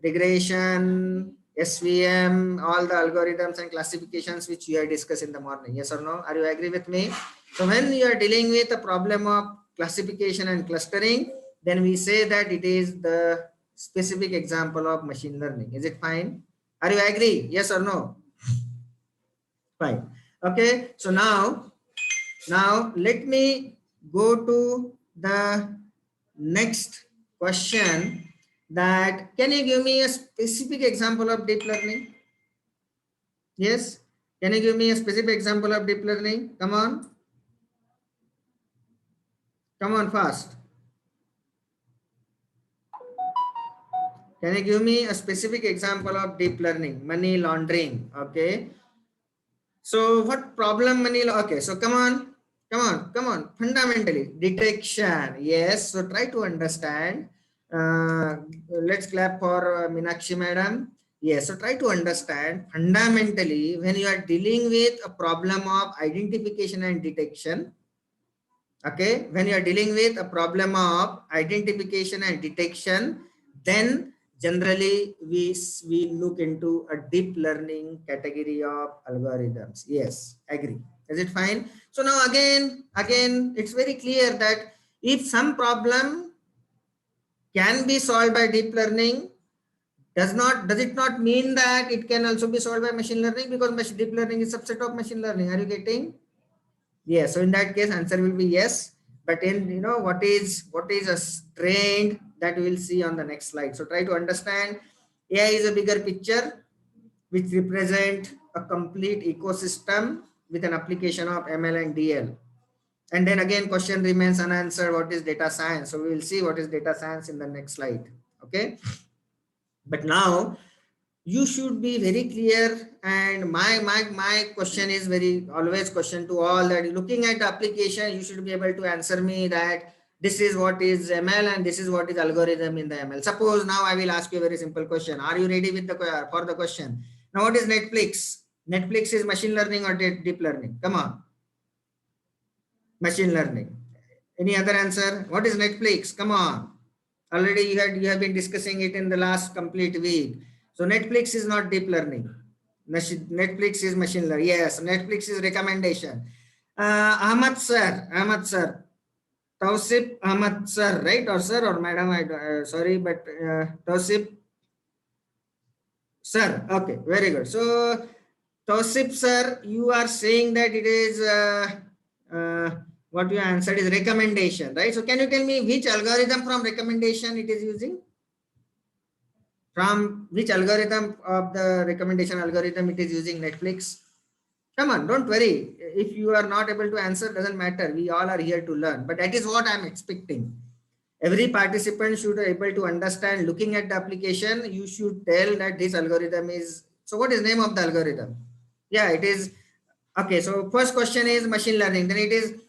[SPEAKER 1] regression, SVM, all the algorithms and classifications which you have discussed in the morning. Yes or no? Are you agree with me? So when you are dealing with the problem of classification and clustering, then we say that it is the specific example of machine learning. Is it fine? Are you agree? Yes or no? Fine. Okay. So now let me go to the next question, that can you give me a specific example of deep learning? Yes. Can you give me a specific example of deep learning? Come on. Come on fast. Can you give me a specific example of deep learning? Money laundering. Okay. So what problem money? Okay. So come on. Come on. Fundamentally, detection. Yes. So try to understand. Let's clap for Meenakshi madam. Yes. So try to understand fundamentally when you are dealing with a problem of identification and detection. Okay. When you are dealing with a problem of identification and detection, then generally we look into a deep learning category of algorithms. Yes, agree. Is it fine? So now again it's very clear that if some problem can be solved by deep learning, does it not mean that it can also be solved by machine learning, because deep learning is subset of machine learning. Are you getting? Yes. So in that case, answer will be yes. But in what is a trend, that we will see on the next slide. So try to understand. AI is a bigger picture which represent a complete ecosystem with an application of ML and DL. And then again, question remains unanswered. What is data science? So we will see what is data science in the next slide. Okay. But now you should be very clear, and my question is very always question to all, that looking at the application you should be able to answer me that this is what is ML and this is what is algorithm in the ML. Suppose now I will ask you a very simple question. Are you ready with the for the question? Now what is Netflix? Netflix is machine learning or deep learning? Come on. Machine learning. Any other answer? What is Netflix? Come on. Already you have been discussing it in the last complete week. So Netflix is not deep learning. Netflix is machine learning. Yes, Netflix is recommendation. Ahmad sir, Tausif Ahmad sir, right? Or sir or madam? Sorry, but Tausif sir. Okay, very good. So Tausif sir, you are saying that it is what you answered is recommendation, right? So can you tell me which algorithm from recommendation it is using? From which algorithm of the recommendation algorithm it is using Netflix? Come on, don't worry. If you are not able to answer, doesn't matter. We all are here to learn. But that is what I'm expecting. Every participant should be able to understand, looking at the application, you should tell that this algorithm is, so what is name of the algorithm? Yeah, it is, okay. So first question is machine learning. Then it is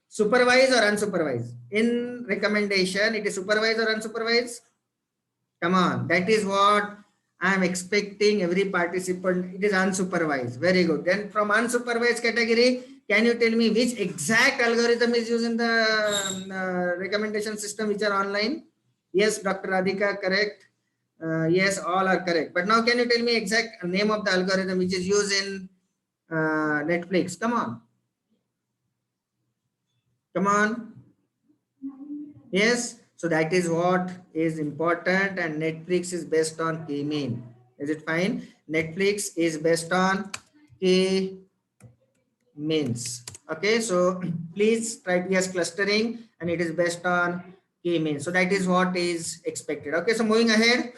[SPEAKER 1] supervised or unsupervised? In recommendation, it is supervised or unsupervised? Come on, that is what I am expecting every participant. It is unsupervised. Very good. Then from unsupervised category, can you tell me which exact algorithm is used in the recommendation system which are online? Yes, Dr. Radhika, correct. Yes, all are correct. But now can you tell me exact name of the algorithm which is used in Netflix? Come on. Come on. Yes. So that is what is important, and Netflix is based on K-mean. Is it fine? Netflix is based on K-means. Okay, so please try to yes clustering, and it is based on K-means. So that is what is expected. Okay, so moving ahead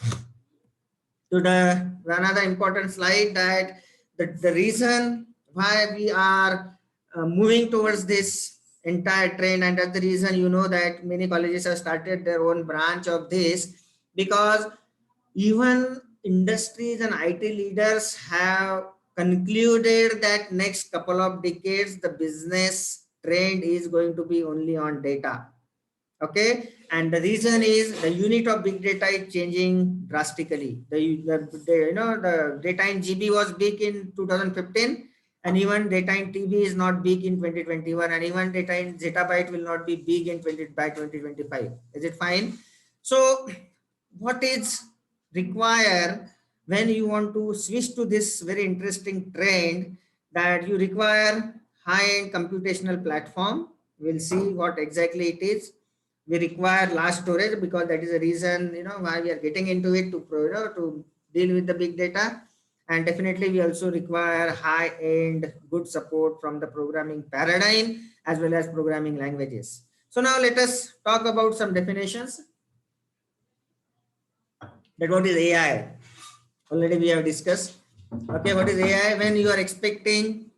[SPEAKER 1] to the another important slide, that the reason why we are moving towards this entire trend, and that's the reason that many colleges have started their own branch of this, because even industries and IT leaders have concluded that next couple of decades, the business trend is going to be only on data. Okay, and the reason is the unit of big data is changing drastically. The data in GB was big in 2015, and even data in TB is not big in 2021, and even data in zettabyte will not be big in 2025. Is it fine? So what is required when you want to switch to this very interesting trend, that you require high-end computational platform. We'll see what exactly it is. We require large storage, because that is the reason why we are getting into it, to deal with the big data. And definitely we also require high-end good support from the programming paradigm as well as programming languages. So now let us talk about some definitions. That what is AI? Already we have discussed. Okay, what is AI? When you are expecting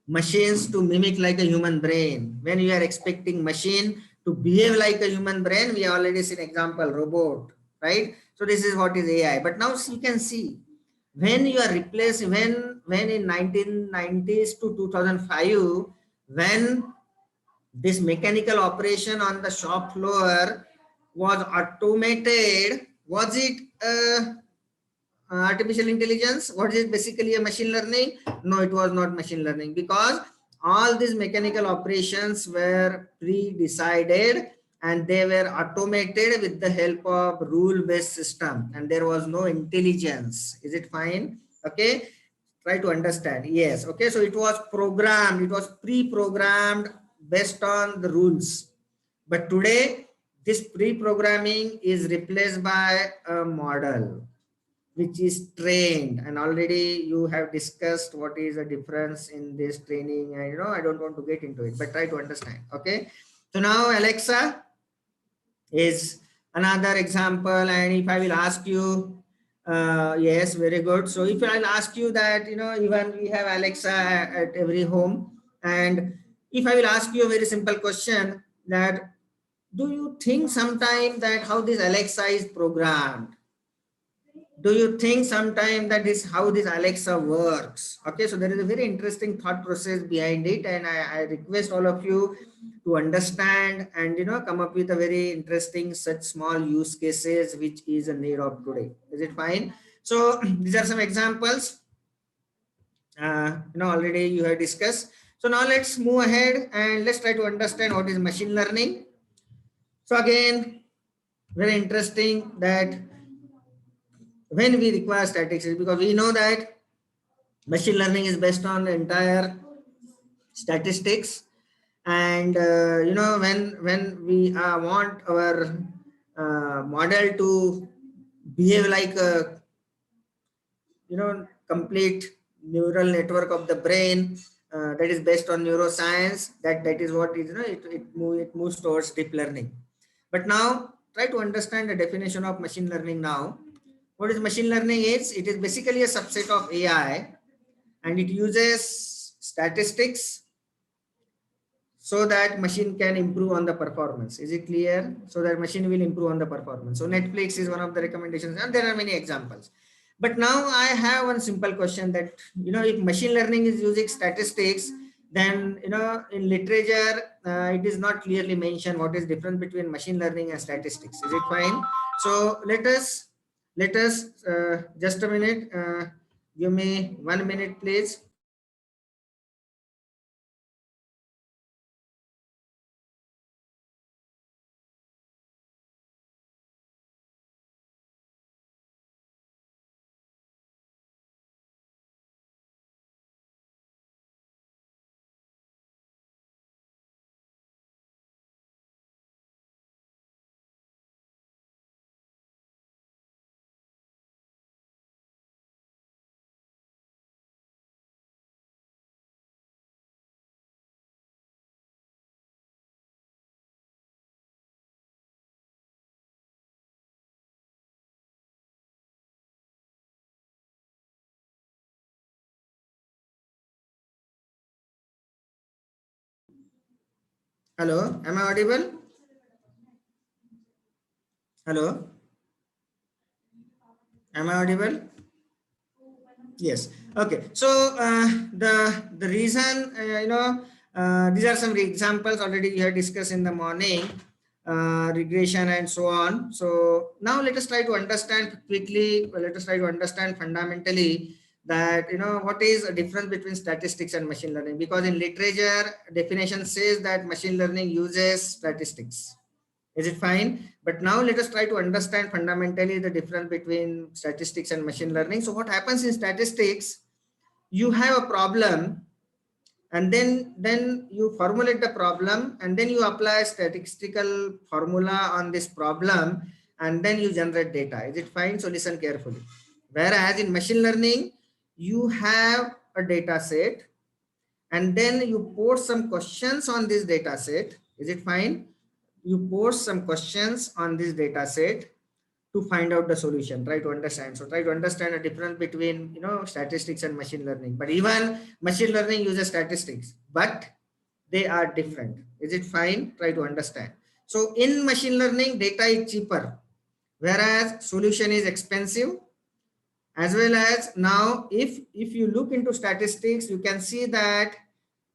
[SPEAKER 1] machines to mimic like a human brain, when you are expecting machine to behave like a human brain, we have already seen example robot, right? So this is what is AI. But now you can see, when you are replacing, when in 1990s to 2005, when this mechanical operation on the shop floor was automated, was it artificial intelligence? What is it? Basically a machine learning? No, it was not machine learning, because all these mechanical operations were pre-decided and they were automated with the help of rule-based system, and there was no intelligence. Is it fine? Okay, try to understand. Yes. Okay, so it was programmed, it was pre-programmed based on the rules. But today this pre-programming is replaced by a model which is trained, and already you have discussed what is the difference in this training, and I don't want to get into it, but try to understand. Okay, so now Alexa is another example, and if I will ask you, yes, very good. So if I'll ask you that, even we have Alexa at every home, and if I will ask you a very simple question, that do you think sometime that how this Alexa is programmed? Do you think sometime that is how this Alexa works? Okay, so there is a very interesting thought process behind it, and I request all of you to understand and come up with a very interesting such small use cases which is a need of today. Is it fine? So these are some examples. Already you have discussed. So now let's move ahead and let's try to understand what is machine learning. So again, very interesting that when we require statistics, because we know that machine learning is based on the entire statistics, and when we want our model to behave like a complete neural network of the brain, that is based on neuroscience, that is what is it moves towards deep learning. But now try to understand the definition of machine learning. Now what is machine learning is, it is basically a subset of AI, and it uses statistics so that machine can improve on the performance. Is it clear? So that machine will improve on the performance. So Netflix is one of the recommendations, and there are many examples. But now I have one simple question, that if machine learning is using statistics, then in literature it is not clearly mentioned what is difference between machine learning and statistics. Is it fine? So let us just a minute, give me 1 minute please. Hello, am I audible? Hello, am I audible? Yes. Okay. So the reason these are some examples already we have discussed in the morning, regression and so on. So now let us try to understand quickly. Let us try to understand fundamentally that what is a difference between statistics and machine learning, because in literature definition says that machine learning uses statistics. Is it fine? But now let us try to understand fundamentally the difference between statistics and machine learning. So what happens in statistics, you have a problem, and then you formulate the problem, and then you apply statistical formula on this problem, and then you generate data. Is it fine? So listen carefully. Whereas in machine learning, you have a data set, and then you pose some questions on this data set. Is it fine? You pose some questions on this data set to find out the solution. Try to understand. So try to understand the difference between statistics and machine learning. But even machine learning uses statistics, but they are different. Is it fine? Try to understand. So in machine learning, data is cheaper, whereas solution is expensive. As well as now, if you look into statistics, you can see that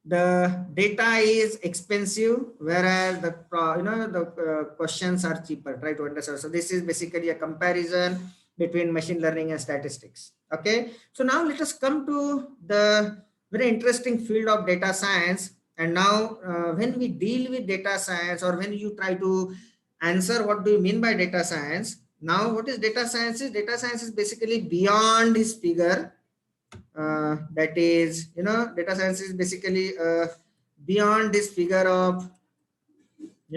[SPEAKER 1] the data is expensive, whereas the questions are cheaper. Try to understand. So this is basically a comparison between machine learning and statistics. Okay, so now let us come to the very interesting field of data science. And now when we deal with data science, or when you try to answer what do you mean by data science, now what is data science? Data science is basically beyond this figure. That is, data science is basically beyond this figure of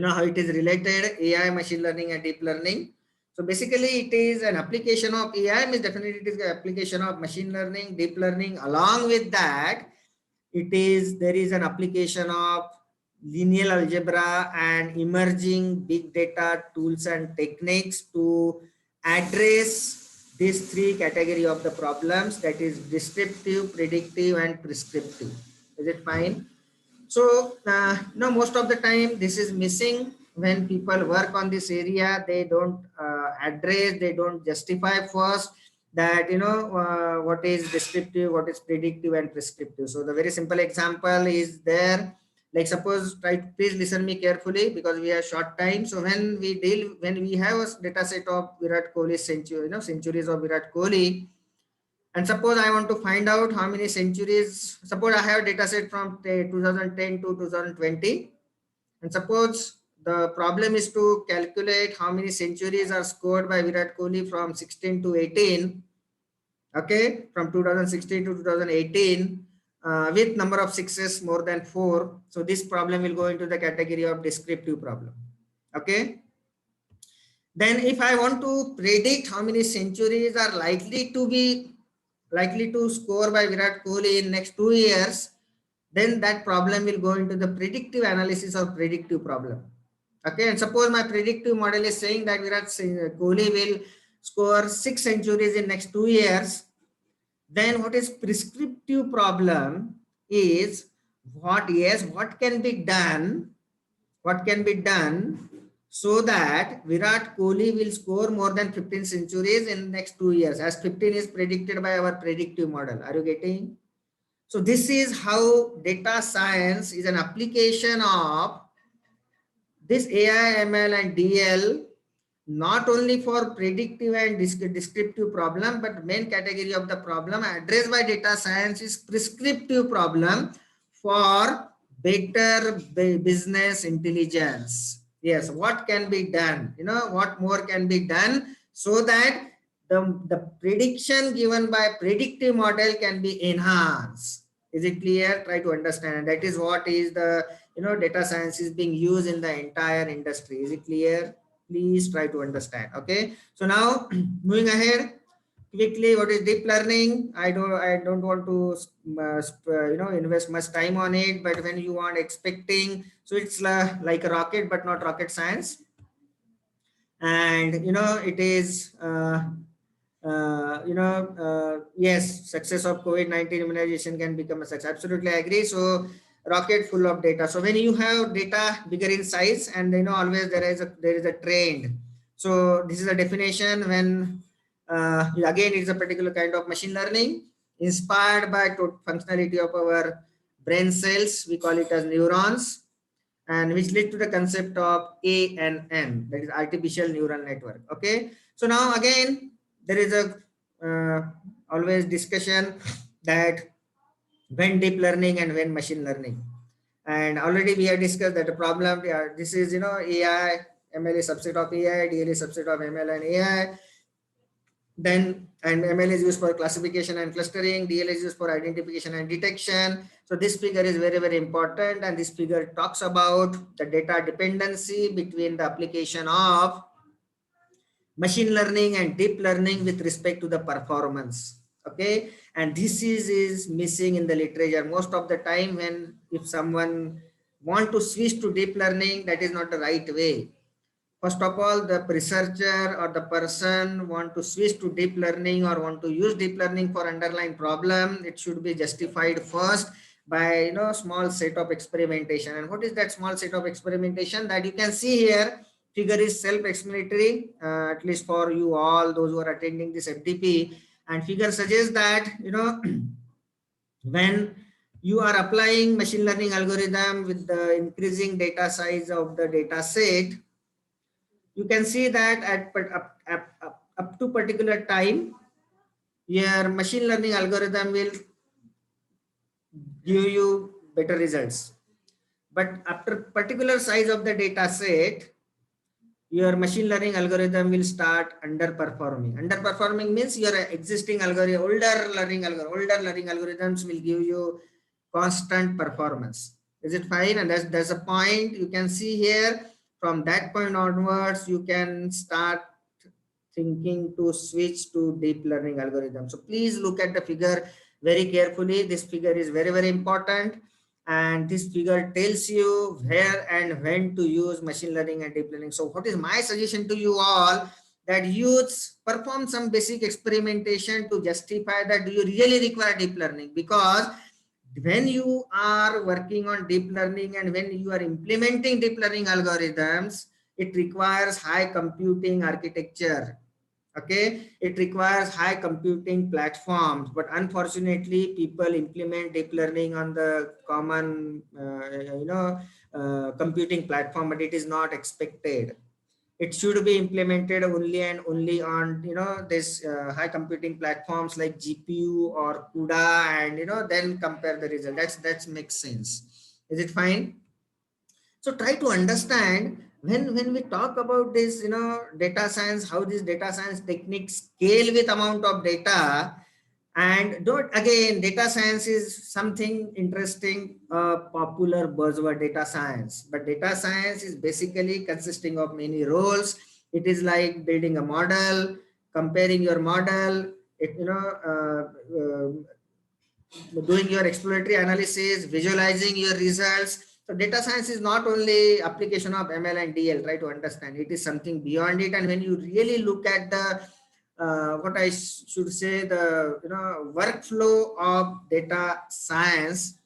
[SPEAKER 1] how it is related AI, machine learning and deep learning. So basically it is an application of AI, means definitely it is an application of machine learning, deep learning. Along with that, there is an application of linear algebra and emerging big data tools and techniques to address these three category of the problems, that is descriptive, predictive and prescriptive. Is it fine? So most of the time this is missing when people work on this area. They don't address, they don't justify first that what is descriptive, what is predictive and prescriptive. So the very simple example is there. Like suppose, please listen me carefully because we have short time. So when we have a data set of Virat Kohli centuries of Virat Kohli, and suppose I want to find out how many centuries. Suppose I have a data set from 2010 to 2020. And suppose the problem is to calculate how many centuries are scored by Virat Kohli from 16 to 18. Okay, from 2016 to 2018, with number of sixes more than 4. So this problem will go into the category of descriptive problem. Okay. Then if I want to predict how many centuries are likely to score by Virat Kohli in next 2 years, then that problem will go into the predictive analysis or predictive problem. Okay, and suppose my predictive model is saying that Virat Kohli will score 6 centuries in next 2 years. Then what is prescriptive problem is what can be done? What can be done so that Virat Kohli will score more than 15 centuries in next 2 years, as 15 is predicted by our predictive model. Are you getting? So this is how data science is an application of this AI, ML and DL, not only for predictive and descriptive problem, but main category of the problem addressed by data science is prescriptive problem for better business intelligence. Yes, what can be done? What more can be done so that the prediction given by predictive model can be enhanced. Is it clear? Try to understand. That is what is the data science is being used in the entire industry. Is it clear? Please try to understand. Okay, so now moving ahead quickly, what is deep learning? I don't want to invest much time on it, but when you are expecting, so it's like a rocket but not rocket science. And it is yes, success of COVID-19 immunization can become a success. Absolutely agree. So rocket full of data. So when you have data bigger in size, and always there is a trend. So this is a definition when again it's a particular kind of machine learning. inspired by functionality of our brain cells. We call it as neurons, and which lead to the concept of ANN, that is artificial neural network. Okay. So now again, there is a always discussion that when deep learning and when machine learning. And already we have discussed that the problem, this is, AI, ML is subset of AI, DL is subset of ML and AI. Then, and ML is used for classification and clustering, DL is used for identification and detection. So this figure is very, very important. And this figure talks about the data dependency between the application of machine learning and deep learning with respect to the performance. Okay. And this is missing in the literature most of the time. When if someone want to switch to deep learning, that is not the right way. First of all, the researcher or the person want to switch to deep learning or want to use deep learning for underlying problem, it should be justified first by small set of experimentation. And what is that small set of experimentation that you can see here? Figure is self-explanatory, at least for you all those who are attending this FDP. And figure suggests that when you are applying machine learning algorithm with the increasing data size of the data set, you can see that up to particular time, your machine learning algorithm will give you better results. But after particular size of the data set, your machine learning algorithm will start underperforming. Underperforming means your existing algorithm, older learning algorithms will give you constant performance. Is it fine? And there's a point you can see here. From that point onwards, you can start thinking to switch to deep learning algorithm. So please look at the figure very carefully. This figure is very, very important. And this figure tells you where and when to use machine learning and deep learning. So what is my suggestion to you all? That youths perform some basic experimentation to justify that do you really require deep learning? Because when you are working on deep learning and when you are implementing deep learning algorithms, it requires high computing architecture. Okay, it requires high computing platforms, but unfortunately people implement deep learning on the common computing platform, but it is not expected. It should be implemented only and only on this high computing platforms like GPU or CUDA, and then compare the result. That makes sense. Is it fine? So try to understand when we talk about this data science, how these data science techniques scale with amount of data. And don't, again, data science is something interesting, popular buzzword, data science. But data science is basically consisting of many roles. It is like building a model, comparing your model, doing your exploratory analysis, visualizing your results. So data science is not only application of ML and DL. Try to understand it is something beyond it. And when you really look at the what I should say, the workflow of data science,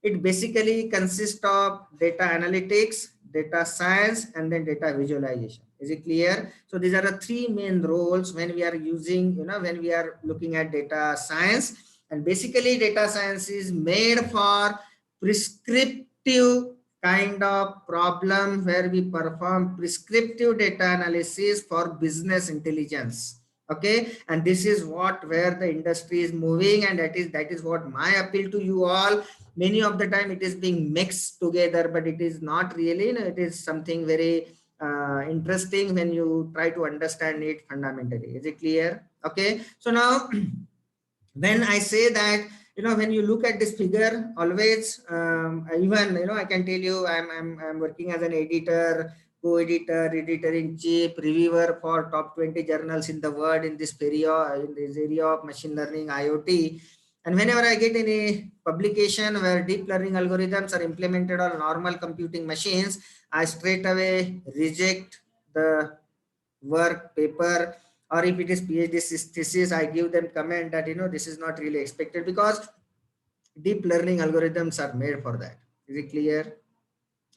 [SPEAKER 1] it basically consists of data analytics, data science, and then data visualization. Is it clear? So these are the three main roles when we are using, when we are looking at data science. And basically data science is made for prescriptive kind of problem where we perform prescriptive data analysis for business intelligence. Okay, and this is where the industry is moving, and that is what my appeal to you all. Many of the time it is being mixed together, but it is not really. It is something very interesting when you try to understand it fundamentally. Is it clear? Okay, so now when I say that, when you look at this figure, always even I can tell you I'm working as an editor, co-editor, editor-in-chief, reviewer for top 20 journals in the world in this area of machine learning, IoT. And whenever I get any publication where deep learning algorithms are implemented on normal computing machines, I straight away reject the work paper, or if it is PhD thesis, I give them comment that this is not really expected, because deep learning algorithms are made for that. Is it clear?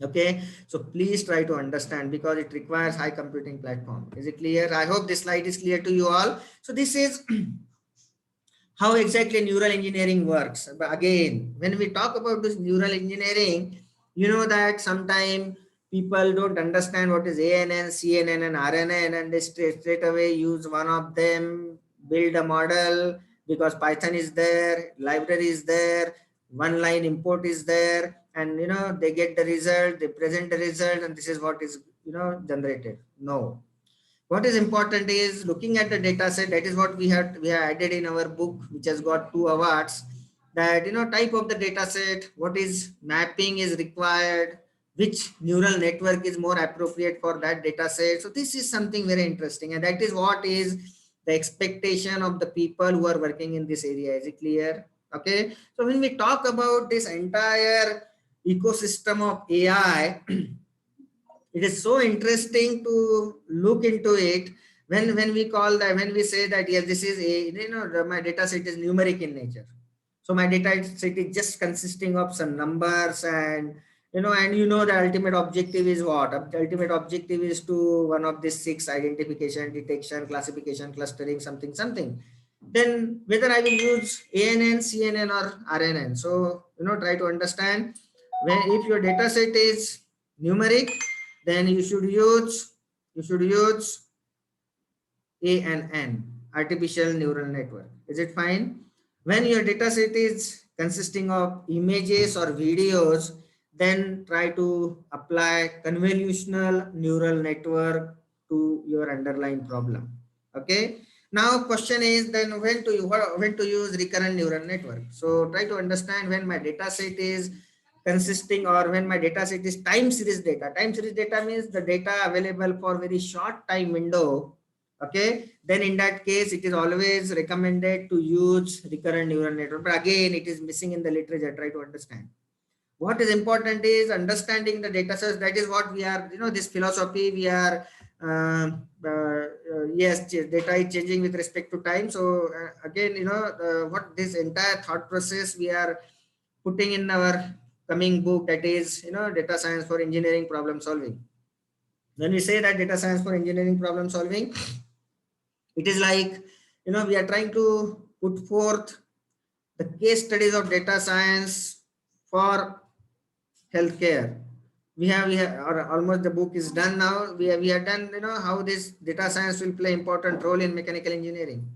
[SPEAKER 1] Okay, so please try to understand, because it requires high computing platform. Is it clear? I hope this slide is clear to you all. So this is how exactly neural engineering works. But again, when we talk about this neural engineering, you know that sometimes people don't understand what is ANN, CNN, and RNN, and they straight away use one of them, build a model because Python is there, library is there, one line import is there, and they get the result, they present the result, and this is what is generated. No, what is important is looking at the data set. That is what we have added in our book, which has got 2 awards. That type of the data set, what is mapping is required, which neural network is more appropriate for that data set. So this is something very interesting, and that is what is the expectation of the people who are working in this area. Is it clear? Okay, so when we talk about this entire ecosystem of AI, it is so interesting to look into it. When we call that, when we say that yes, this is a my data set is numeric in nature. So my data set is just consisting of some numbers, and the ultimate objective is what? The ultimate objective is to one of these 6: identification, detection, classification, clustering, something. Then whether I will use ANN, CNN, or RNN. So try to understand, when if your data set is numeric, then you should use ANN, artificial neural network. Is it fine? When your data set is consisting of images or videos, then try to apply convolutional neural network to your underlying problem. Okay. Now question is then when to use recurrent neural network. So try to understand when my data set is consisting, or when my data set is time series data. Time series data means the data available for very short time window. Okay, then in that case it is always recommended to use recurrent neural network, but again it is missing in the literature. Try to understand. What is important is understanding the data sets. That is what we are, this philosophy we are, yes, data is changing with respect to time. So again, what this entire thought process we are putting in our coming book, that is, data science for engineering problem solving. When we say that data science for engineering problem solving, it is like, we are trying to put forth the case studies of data science for healthcare. We have almost the book is done now. We have done, how this data science will play important role in mechanical engineering,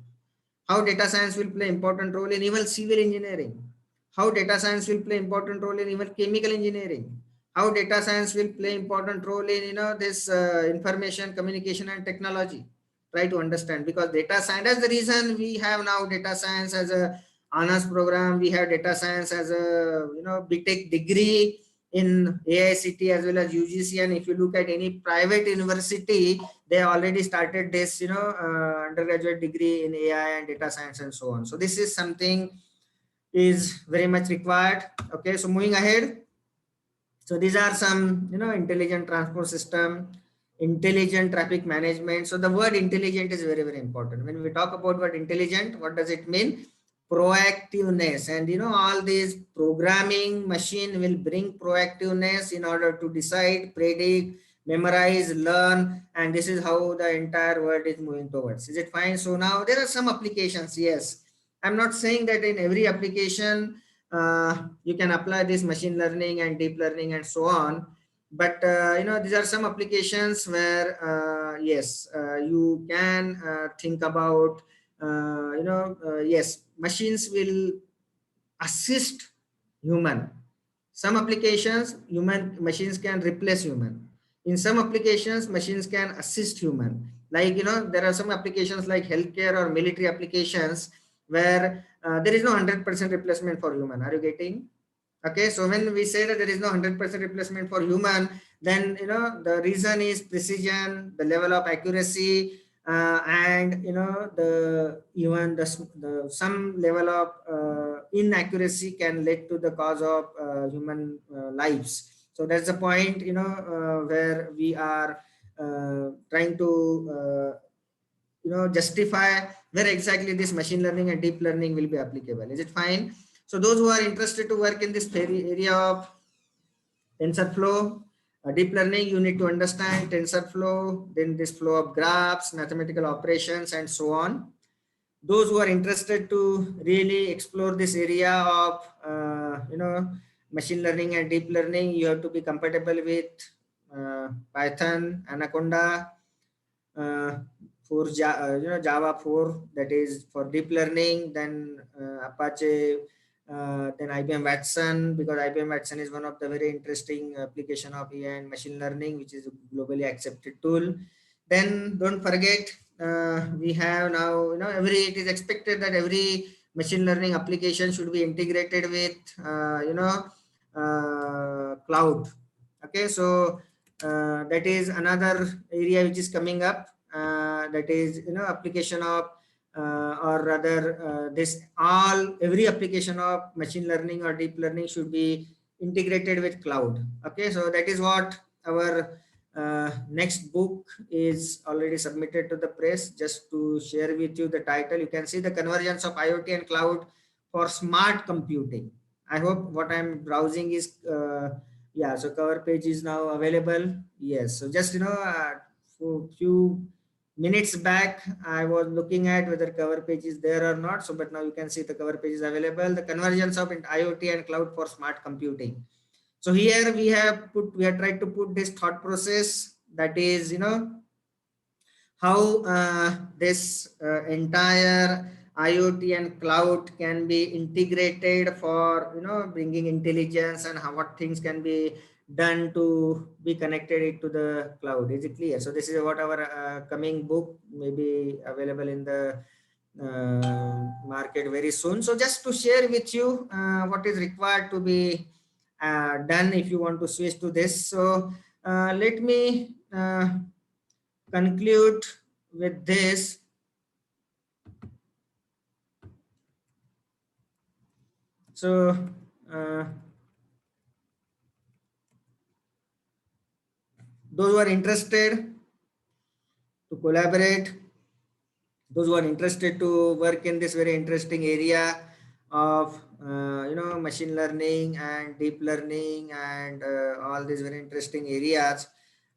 [SPEAKER 1] how data science will play important role in even civil engineering, how data science will play important role in even chemical engineering, how data science will play important role in this information communication and technology. Try to understand, because data science, that's the reason we have now data science as a honors program. We have data science as a BTech degree in AICT as well as UGC. And if you look at any private university, they already started this undergraduate degree in AI and data science and so on. So this is something is very much required. Okay, so moving ahead. So these are some intelligent transport system, intelligent traffic management. So the word intelligent is very, very important. When we talk about word intelligent, what does it mean? Proactiveness. And all these programming machine will bring proactiveness in order to decide, predict, memorize, learn, and this is how the entire world is moving towards. Is it fine? So now there are some applications. Yes, I'm not saying that in every application you can apply this machine learning and deep learning and so on, but these are some applications where yes, you can think about yes, machines will assist human. Some applications machines can replace human. In some applications machines can assist human, like there are some applications like healthcare or military applications where there is no 100% replacement for human. Are you getting? Okay, so when we say that there is no 100% replacement for human, then the reason is precision, the level of accuracy, and the even the some level of inaccuracy can lead to the cause of human lives. So that's the point, where we are trying to justify where exactly this machine learning and deep learning will be applicable. Is it fine? So those who are interested to work in this area of TensorFlow, deep learning, you need to understand TensorFlow, then this flow of graphs, mathematical operations, and so on. those who are interested to really explore this area of machine learning and deep learning, you have to be compatible with Python, Anaconda, Java 4, that is for deep learning, then Apache, then IBM Watson, because IBM Watson is one of the very interesting application of AI and machine learning, which is a globally accepted tool. Then don't forget, we have now, it is expected that every machine learning application should be integrated with, cloud. Okay, so that is another area which is coming up. That is, application of, or rather, this every application of machine learning or deep learning should be integrated with cloud. Okay, so that is what our next book is already submitted to the press. Just to share with you the title, you can see the convergence of IoT and cloud for smart computing. I hope what I'm browsing is yeah, so cover page is now available. Yes, so just for few minutes back I was looking at whether cover page is there or not. So but now you can see the cover page is available, the convergence of IoT and cloud for smart computing. So here we have tried to put this thought process, that is, how this entire IoT and cloud can be integrated for, bringing intelligence, and how what things can be done to be connected it to the cloud. Is it clear? So this is what our coming book may be available in the market very soon. So just to share with you what is required to be done if you want to switch to this. So let me conclude with this. So those who are interested to collaborate, those who are interested to work in this very interesting area of machine learning and deep learning and all these very interesting areas,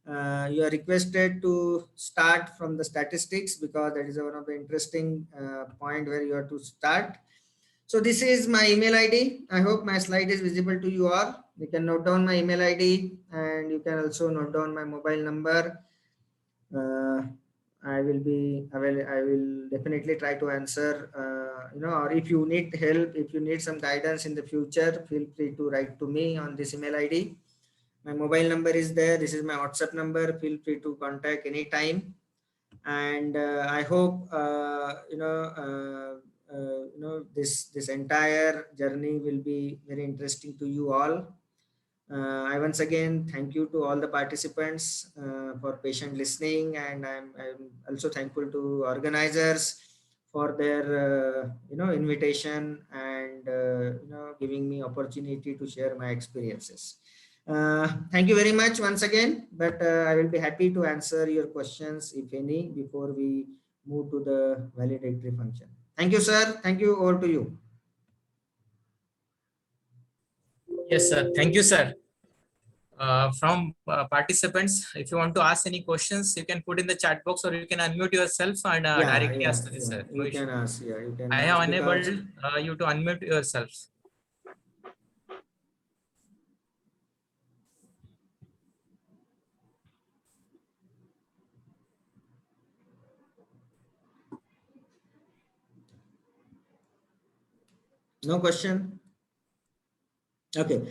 [SPEAKER 1] you are requested to start from the statistics, because that is one of the interesting point where you have to start. So this is my email ID. I hope my slide is visible to you all. You can note down my email ID, and you can also note down my mobile number. I will definitely try to answer, or if you need help, if you need some guidance in the future, feel free to write to me on this email ID. My mobile number is there. This is my WhatsApp number. Feel free to contact anytime. And I hope this entire journey will be very interesting to you all. I once again thank you to all the participants for patient listening, and I'm also thankful to organizers for their invitation, and giving me opportunity to share my experiences. Thank you very much once again, but I will be happy to answer your questions, if any, before we move to the validatory function. Thank you, sir. Thank you. Over to you.
[SPEAKER 2] Yes, sir. Thank you, sir. From participants, if you want to ask any questions, you can put in the chat box, or you can unmute yourself and directly ask to this, sir. No
[SPEAKER 1] You can
[SPEAKER 2] issue.
[SPEAKER 1] ask. Yeah, you can
[SPEAKER 2] I
[SPEAKER 1] ask,
[SPEAKER 2] have
[SPEAKER 1] because
[SPEAKER 2] enabled you to unmute yourself.
[SPEAKER 1] no question. Okay.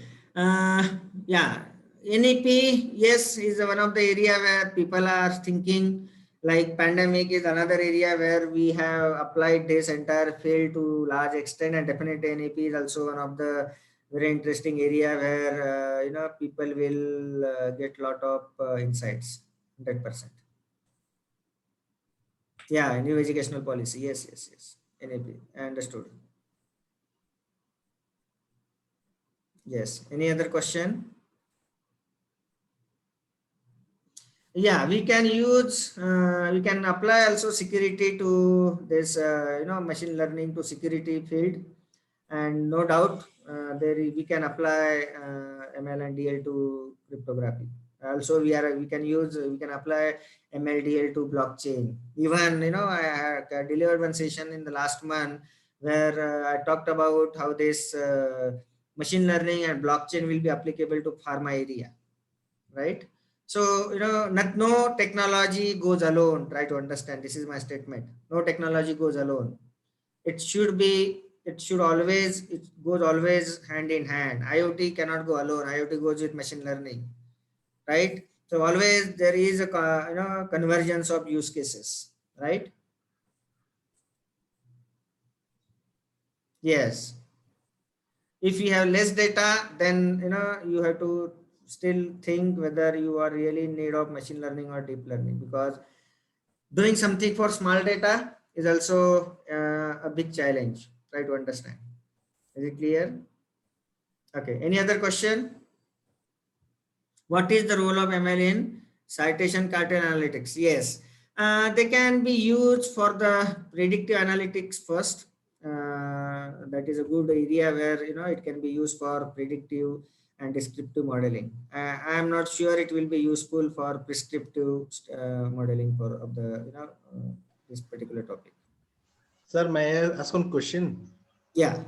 [SPEAKER 1] Yeah. NEP, yes, is one of the area where people are thinking, like pandemic is another area where we have applied this entire field to large extent, and definitely NEP is also one of the very interesting area where people will get a lot of insights. 100%. Yeah, new educational policy. Yes, yes, yes. NEP. I understood. Yes. Any other question? Yeah, we can use, we can apply also security to this, machine learning to security field, and no doubt we can apply ML and DL to cryptography. Also, we can apply MLDL to blockchain. Even, I delivered one session in the last month where I talked about how this machine learning and blockchain will be applicable to pharma area, right? So, no technology goes alone. Try to understand. This is my statement. No technology goes alone. It goes always hand in hand. IoT cannot go alone. IoT goes with machine learning, right? So always there is a convergence of use cases, right? Yes. If you have less data, then you have to still think whether you are really in need of machine learning or deep learning, because doing something for small data is also a big challenge. Try to understand. Is it clear? Okay. Any other question? What is the role of ML in citation cartel analytics? Yes, they can be used for the predictive analytics first. That is a good area where it can be used for predictive and descriptive modeling. I am not sure it will be useful for prescriptive modeling for of the this particular topic.
[SPEAKER 3] Sir, may I ask one question?
[SPEAKER 1] Yeah.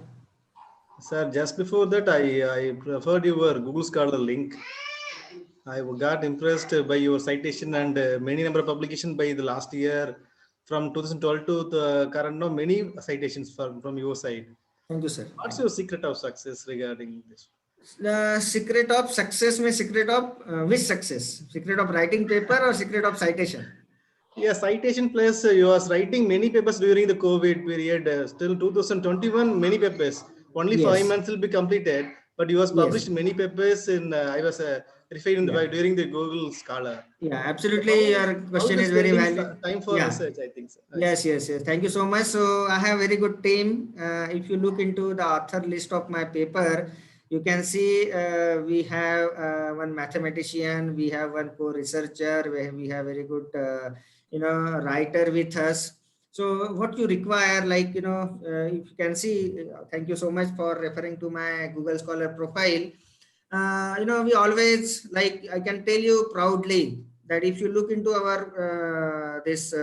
[SPEAKER 3] Sir, just before that, I preferred your Google Scholar link. I got impressed by your citation and many number of publications by the last year from 2012 to the current. No, many citations from your side.
[SPEAKER 1] Thank you, sir.
[SPEAKER 3] What's your secret of success regarding this?
[SPEAKER 1] The secret of success means secret of which success? Secret of writing paper or secret of citation?
[SPEAKER 3] Yeah, citation plus you was writing many papers during the COVID period. Still 2021, many papers. Only
[SPEAKER 1] Yes.
[SPEAKER 3] 5 months will be completed, but you was
[SPEAKER 1] Yes.
[SPEAKER 3] published many papers in. I was referred in
[SPEAKER 1] Yeah.
[SPEAKER 3] during the Google Scholar.
[SPEAKER 1] Yeah, absolutely. Your question is very valid.
[SPEAKER 3] Time for
[SPEAKER 1] Yeah.
[SPEAKER 3] research, I think.
[SPEAKER 1] Yes, yes, yes. Thank you so much. So I have very good team. If you look into the author list of my paper, you can see we have one mathematician, we have one co-researcher, we have very good, writer with us. So what you require, like, if you can see, thank you so much for referring to my Google Scholar profile. We always, like, I can tell you proudly that if you look into our this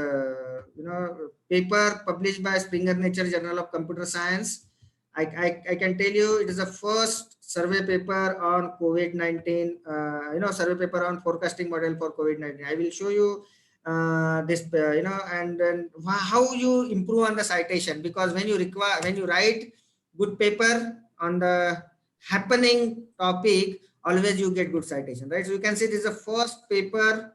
[SPEAKER 1] paper published by Springer Nature Journal of Computer Science, I can tell you it is the first survey paper on COVID-19, survey paper on forecasting model for COVID-19. I will show you this, and then how you improve on the citation, because when you write good paper on the happening topic, always you get good citation, right? So you can see this is the first paper,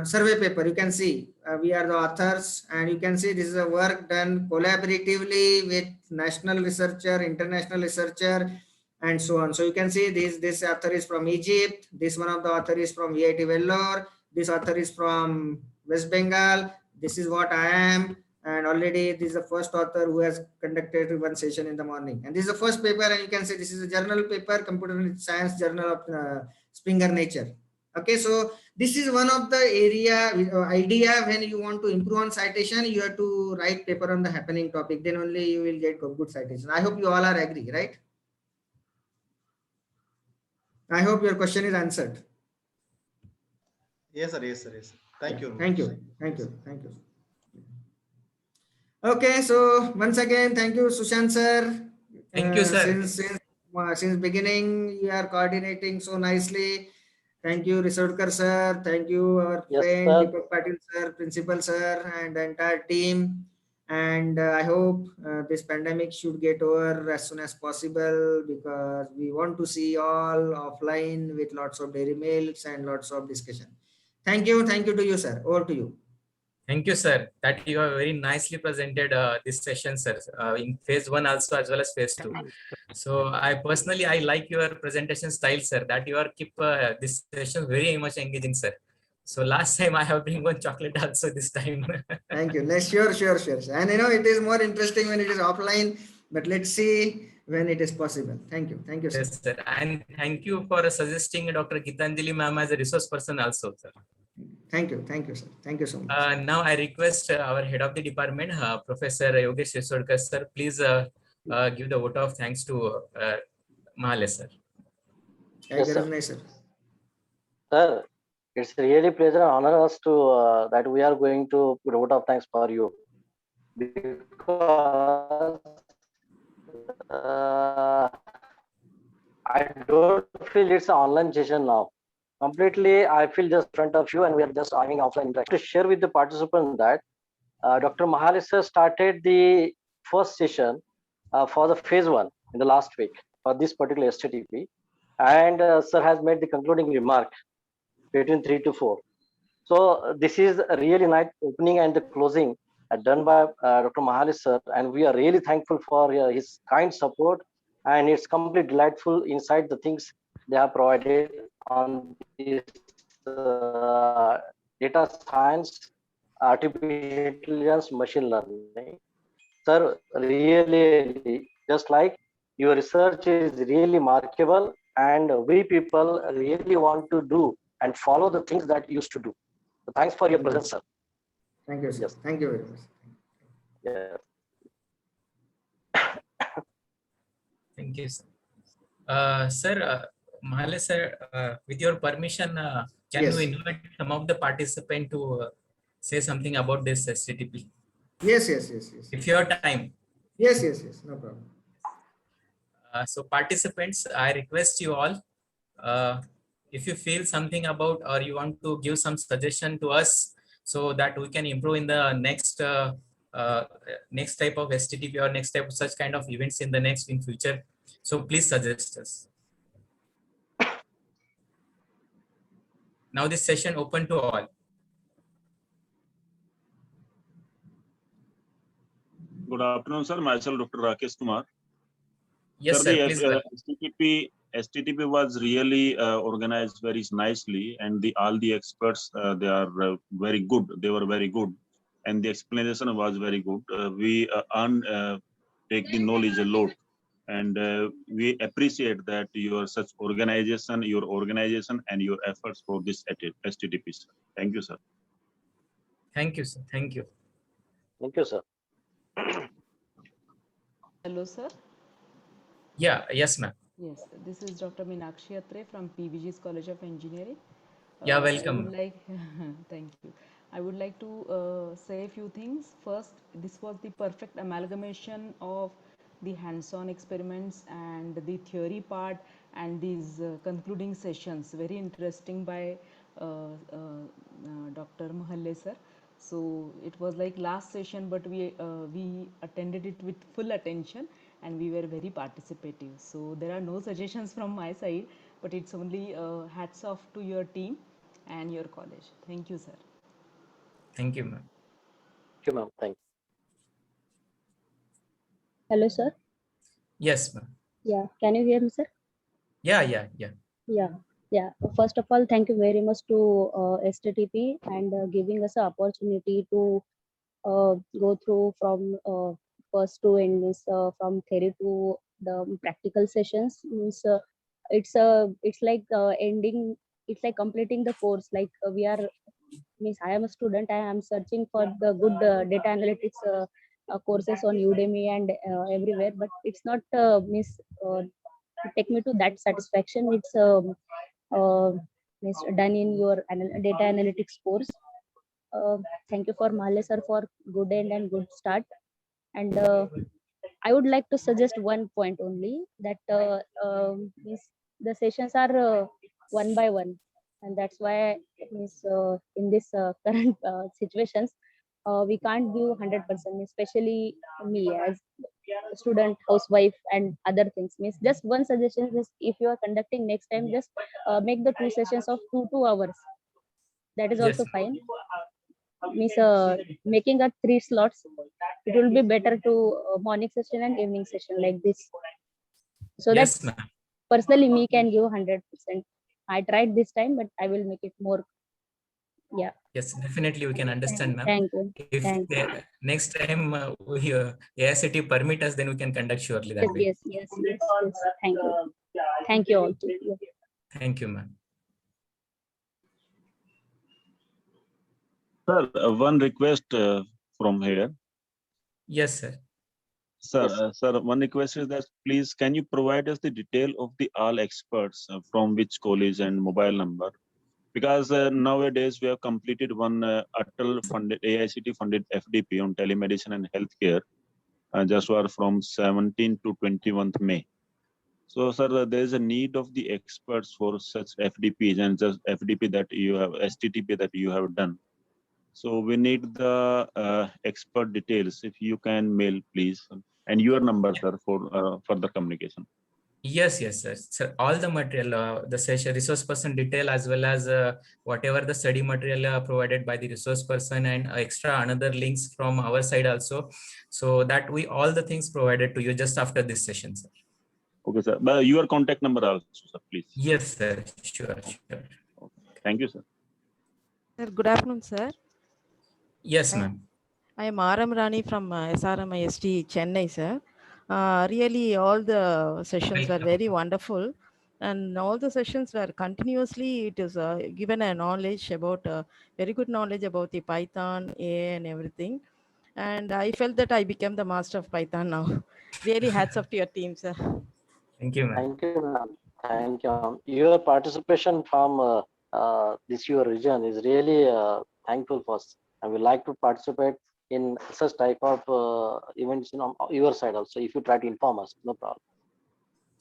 [SPEAKER 1] survey paper. You can see we are the authors, and you can see this is a work done collaboratively with national researcher, international researcher, and so on. So you can see this author is from Egypt, this one of the author is from VIT Vellore, this author is from West Bengal, this is what I am. And already this is the first author who has conducted one session in the morning. And this is the first paper, and you can see this is a journal paper, Computer Science Journal of Springer Nature. Okay, so this is one of the idea when you want to improve on citation, you have to write paper on the happening topic. Then only you will get good citation. I hope you all are agree, right? I hope your question is answered.
[SPEAKER 3] Yes, sir. Yes, sir. Yes, sir. Thank you.
[SPEAKER 1] Thank you. Thank you. Thank you. Okay, so once again, thank you, Sushant sir.
[SPEAKER 2] Thank you, sir.
[SPEAKER 1] Since beginning, you are coordinating so nicely. Thank you, Risodkar sir. Thank you, our friend Deepak Patil sir, principal sir, and the entire team. And I hope this pandemic should get over as soon as possible, because we want to see all offline with lots of dairy milks and lots of discussion. Thank you. Thank you to you, sir. Over to you.
[SPEAKER 2] Thank you, sir. That you have very nicely presented this session, sir, in phase 1 also as well as phase 2. So I personally, I like your presentation style, sir, that you are keep this session very much engaging, sir. So last time I have bring one chocolate also this time.
[SPEAKER 1] Thank you. Sure. And it is more interesting when it is offline, but let's see when it is possible. Thank you. Thank you, sir.
[SPEAKER 2] Yes, sir. And thank you for suggesting Dr. Gitanjali ma'am as a resource person also, sir.
[SPEAKER 1] Thank you, sir. Thank you so much.
[SPEAKER 2] Now I request our head of the department, Professor Yogesh Risodkar, sir, please give the vote of thanks to Mahale, sir.
[SPEAKER 1] Yes, sir.
[SPEAKER 4] Sir, it's really pleasure and honor us to that we are going to put a vote of thanks for you because I don't feel it's an online session now. Completely, I feel just in front of you and we are just having offline interaction. To share with the participants that Dr. Mahali sir started the first session for the phase 1 in the last week for this particular STTP, and sir has made the concluding remark between 3 to 4. So this is a really nice opening and the closing done by Dr. Mahali sir, and we are really thankful for his kind support, and it's completely delightful inside the things they have provided on this data science, artificial intelligence, machine learning. Sir, really, just like your research is really markable, and we people really want to do and follow the things that you used to do. So thanks for your presence, sir.
[SPEAKER 1] Thank you, sir.
[SPEAKER 4] Yes.
[SPEAKER 1] Thank you very much.
[SPEAKER 4] Yeah.
[SPEAKER 2] Thank you, sir. Sir, Mahale sir, with your permission, can
[SPEAKER 1] Yes.
[SPEAKER 2] you invite some of the participants to say something about this STTP?
[SPEAKER 1] Yes.
[SPEAKER 2] If you have time.
[SPEAKER 1] Yes. No problem.
[SPEAKER 2] So participants, I request you all, if you feel something about or you want to give some suggestion to us so that we can improve in the next next type of STTP or next type of such kind of events in the next in future. So please suggest us. Now this session open to all.
[SPEAKER 5] Good afternoon, sir. Myself, Dr. Rakesh Kumar.
[SPEAKER 2] Yes,
[SPEAKER 5] Sir,
[SPEAKER 2] sir. Please.
[SPEAKER 5] STTP was really organized very nicely, and all the experts they are very good. They were very good, and the explanation was very good. We take the knowledge a lot, and we appreciate that your organization, and your efforts for this STTP. Sir. Thank you, sir.
[SPEAKER 2] Thank you, sir. Thank you.
[SPEAKER 4] Thank you, sir.
[SPEAKER 6] Hello, sir.
[SPEAKER 2] Yeah. Yes, ma'am.
[SPEAKER 6] Yes, this is Dr. Meenakshi Atre from PVG's College of Engineering.
[SPEAKER 2] Yeah,
[SPEAKER 6] I
[SPEAKER 2] welcome.
[SPEAKER 6] would like, thank you. I would like to say a few things. First, this was the perfect amalgamation of the hands-on experiments and the theory part and these concluding sessions. Very interesting by Dr. Mahalle sir. So it was like last session, but we attended it with full attention and we were very participative. So there are no suggestions from my side, but it's only hats off to your team and your college. Thank you, sir.
[SPEAKER 2] Thank you, ma'am.
[SPEAKER 4] Thank you, ma'am. Thank you.
[SPEAKER 7] Hello, sir.
[SPEAKER 2] Yes, ma'am.
[SPEAKER 7] Yeah, can you hear me, sir?
[SPEAKER 2] Yeah.
[SPEAKER 7] Yeah. First of all, thank you very much to STTP and giving us an opportunity to go through from first to end, means from theory to the practical sessions. Means it's like ending. It's like completing the course. Like we are, means I am a student. I am searching for the good data analytics courses on Udemy and everywhere, but it's not take me to that satisfaction. It's done in your data analytics course. Thank you for Mahalle sir for good end and good start. And I would like to suggest one point only, that the sessions are one by one, and that's why in this current situations we can't give 100%, especially me as a student, housewife, and other things. Means just one suggestion is, if you are conducting next time, just make the 2 sessions of 2 hours. That is
[SPEAKER 2] Yes.
[SPEAKER 7] also fine. Means making a 3 slots, it will be better to morning session and evening session like this, so
[SPEAKER 2] Yes,
[SPEAKER 7] that
[SPEAKER 2] ma'am.
[SPEAKER 7] personally me can give 100%. I tried this time, but I will make it more. Yeah.
[SPEAKER 2] Yes, definitely we can understand, ma'am.
[SPEAKER 7] Thank you.
[SPEAKER 2] If
[SPEAKER 7] Thank you.
[SPEAKER 2] next time AICT permit us, then we can conduct surely that way.
[SPEAKER 7] Yes. Thank you. Thank you all. Yeah.
[SPEAKER 2] Thank you, ma'am.
[SPEAKER 5] Sir, one request from here.
[SPEAKER 2] Yes, sir.
[SPEAKER 5] Sir, one request is that please can you provide us the detail of the all experts from which college and mobile number, because nowadays we have completed one Atal funded AICT funded FDP on telemedicine and healthcare, just for from 17 to 21st May. So, sir, there is a need of the experts for such FDPs and just FDP that you have, STTP that you have done. So we need the expert details. If you can mail, please, and your number, sir, for further communication.
[SPEAKER 2] Yes, sir. Sir, all the material, the session resource person detail, as well as whatever the study material provided by the resource person, and extra another links from our side also, so that we all the things provided to you just after this session, sir.
[SPEAKER 5] Okay, sir. But your contact number also, sir, please.
[SPEAKER 2] Yes, sir. Sure.
[SPEAKER 5] Okay. Thank you, sir.
[SPEAKER 8] Sir, good afternoon, sir.
[SPEAKER 2] Yes, ma'am.
[SPEAKER 8] I am Aram Rani from SRMIST Chennai, sir. Really, all the sessions were very wonderful, and all the sessions were continuously. It is given a knowledge about very good knowledge about the Python, AI, and everything. And I felt that I became the master of Python now. Really, hats off to your team, sir.
[SPEAKER 2] Thank you, ma'am.
[SPEAKER 4] Thank you, ma'am. Thank you. Your participation from this your region is really thankful for us. I would like to participate in such type of events on your side also. If you try to inform us, no problem.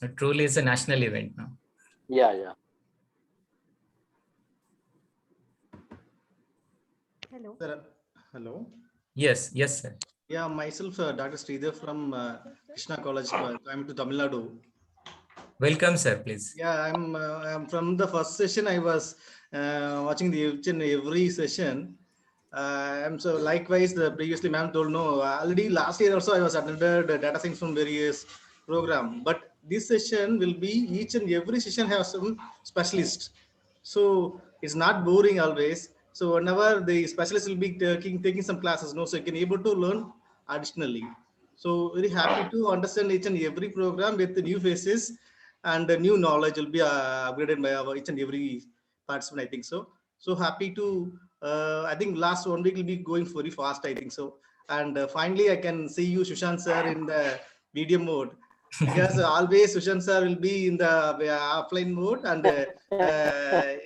[SPEAKER 2] It truly is a national event now.
[SPEAKER 4] Yeah.
[SPEAKER 3] Hello. Sir, hello.
[SPEAKER 2] Yes, sir.
[SPEAKER 3] Yeah, myself, Dr. Sridhar from Krishna College, Coimbatore, Tamil Nadu.
[SPEAKER 2] Welcome, sir, please.
[SPEAKER 3] Yeah, I'm from the first session. I was watching each and every session. I'm so likewise, the previously ma'am told no, already last year also I was attended data science from various program, but this session will be each and every session has some specialist. So it's not boring always. So whenever the specialist will be taking some classes, no, so you can able to learn additionally. So very happy to understand each and every program with the new faces, and the new knowledge will be upgraded by our each and every participant, I think so. So happy to, I think last 1 week will be going very fast, I think so. And finally, I can see you, Sushant sir, in the video mode. Because always Sushant sir will be in the offline mode and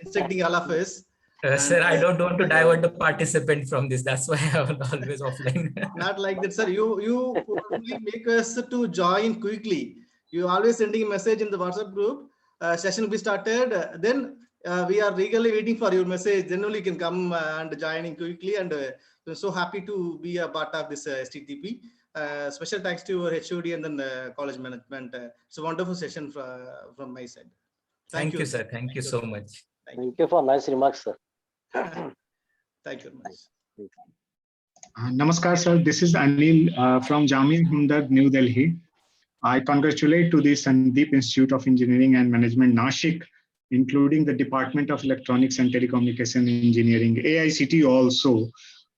[SPEAKER 3] instructing all of us.
[SPEAKER 2] Sir, I don't want to divert the participant from this. That's why I am always offline.
[SPEAKER 3] Not like that, sir. You probably make us to join quickly. You always sending a message in the WhatsApp group. Session will be started. Then we are eagerly waiting for your message. Then only you can come and join in quickly. And we're so happy to be a part of this STTP. Special thanks to your HOD and then college management. It's a wonderful session from my side.
[SPEAKER 2] Thank you, sir. Thank you so much.
[SPEAKER 4] Thank you for nice remarks, sir.
[SPEAKER 3] Thank you very much.
[SPEAKER 9] Namaskar, sir. This is Anil from Jamia Hamdard, New Delhi. I congratulate to the Sandeep Institute of Engineering and Management, Nashik, including the Department of Electronics and Telecommunication Engineering, AICT also.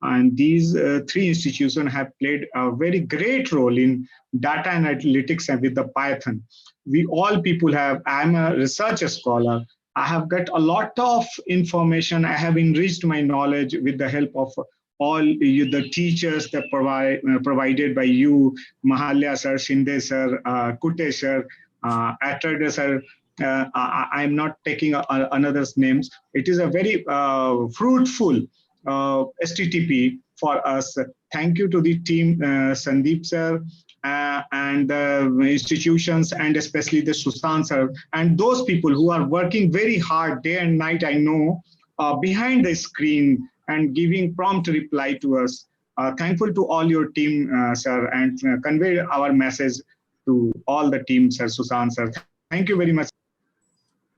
[SPEAKER 9] And these three institutions have played a very great role in data analytics and with the Python. We all people have, I'm a research scholar. I have got a lot of information. I have enriched my knowledge with the help of all you, the teachers that provided by you, Mahalya sir, Shinde sir, Kute sir, Attarde sir. I'm not taking another's names. It is a very fruitful STTP for us. Thank you to the team, Sandeep sir, and the institutions, and especially the Sushant sir, and those people who are working very hard day and night, I know, behind the screen and giving prompt reply to us. Thankful to all your team, sir, and convey our message to all the team, sir, Sushant sir. Thank you very much.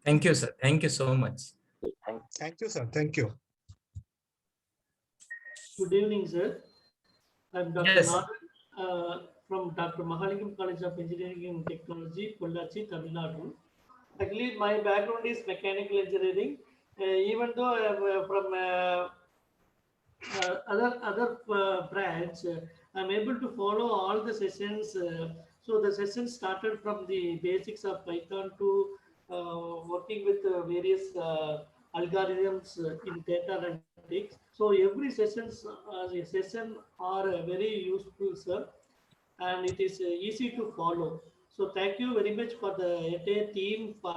[SPEAKER 2] Thank you, sir. Thank you so much.
[SPEAKER 10] Thank you, sir. Thank you.
[SPEAKER 11] Good evening, sir. I'm Dr.
[SPEAKER 2] Yes.
[SPEAKER 11] Nath, from Dr. Mahalingam College of Engineering and Technology, Pollachi, Tamil Nadu. Actually, my background is mechanical engineering. Even though I am from other branch, I'm able to follow all the sessions. So the sessions started from the basics of Python to working with various algorithms in data analytics. So every sessions are very useful, sir, and it is easy to follow. So thank you very much for the entire team for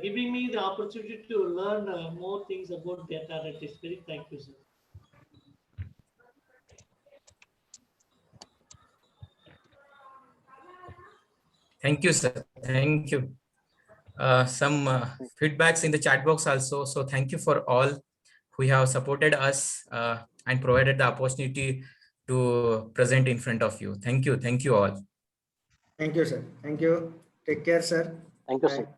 [SPEAKER 11] giving me the opportunity to learn more things about data analytics. Very thank you, sir.
[SPEAKER 2] Thank you, sir. Thank you. Some feedbacks in the chat box also. So thank you for all who have supported us and provided the opportunity to present in front of you. Thank you. Thank you all.
[SPEAKER 1] Thank you, sir. Thank you. Take care, sir.
[SPEAKER 4] Thank you,
[SPEAKER 1] Bye.
[SPEAKER 4] sir.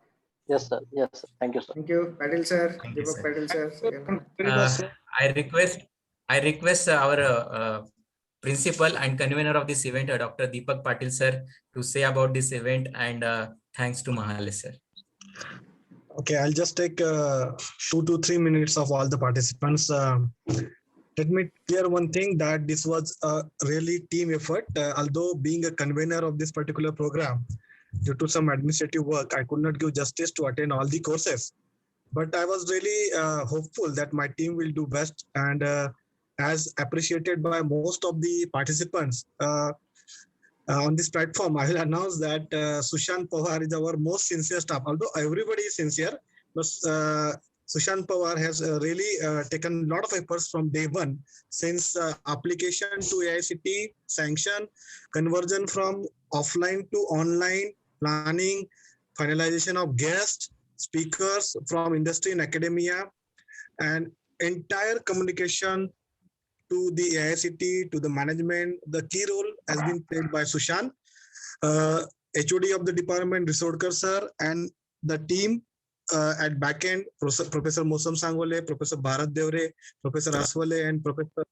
[SPEAKER 4] Yes, sir. Yes, sir. Thank you, sir.
[SPEAKER 1] Thank you, Patil sir.
[SPEAKER 2] Thank you,
[SPEAKER 1] Deepak
[SPEAKER 2] sir.
[SPEAKER 1] Patil sir. Second.
[SPEAKER 2] I request our principal and convener of this event, Dr. Deepak Patil sir, to say about this event, and thanks to Mahale sir.
[SPEAKER 10] Okay, I'll just take 2 to 3 minutes of all the participants. Let me clear one thing, that this was a really team effort. Although being a convener of this particular program, due to some administrative work, I could not give justice to attend all the courses. But I was really hopeful that my team will do best, and as appreciated by most of the participants on this platform, I will announce that Sushant Pawar is our most sincere staff. Although everybody is sincere, but Sushant Pawar has really taken a lot of efforts from day one, since application to AICTE, sanction, conversion from offline to online, planning, finalization of guests, speakers from industry and academia, and entire communication to the AICTE, to the management. The key role has been played by Sushant, HOD of the department, Risodkar sir, and the team at backend, Professor Mosam Sangole, Professor Bharat Devre, Professor Aswale, and Professor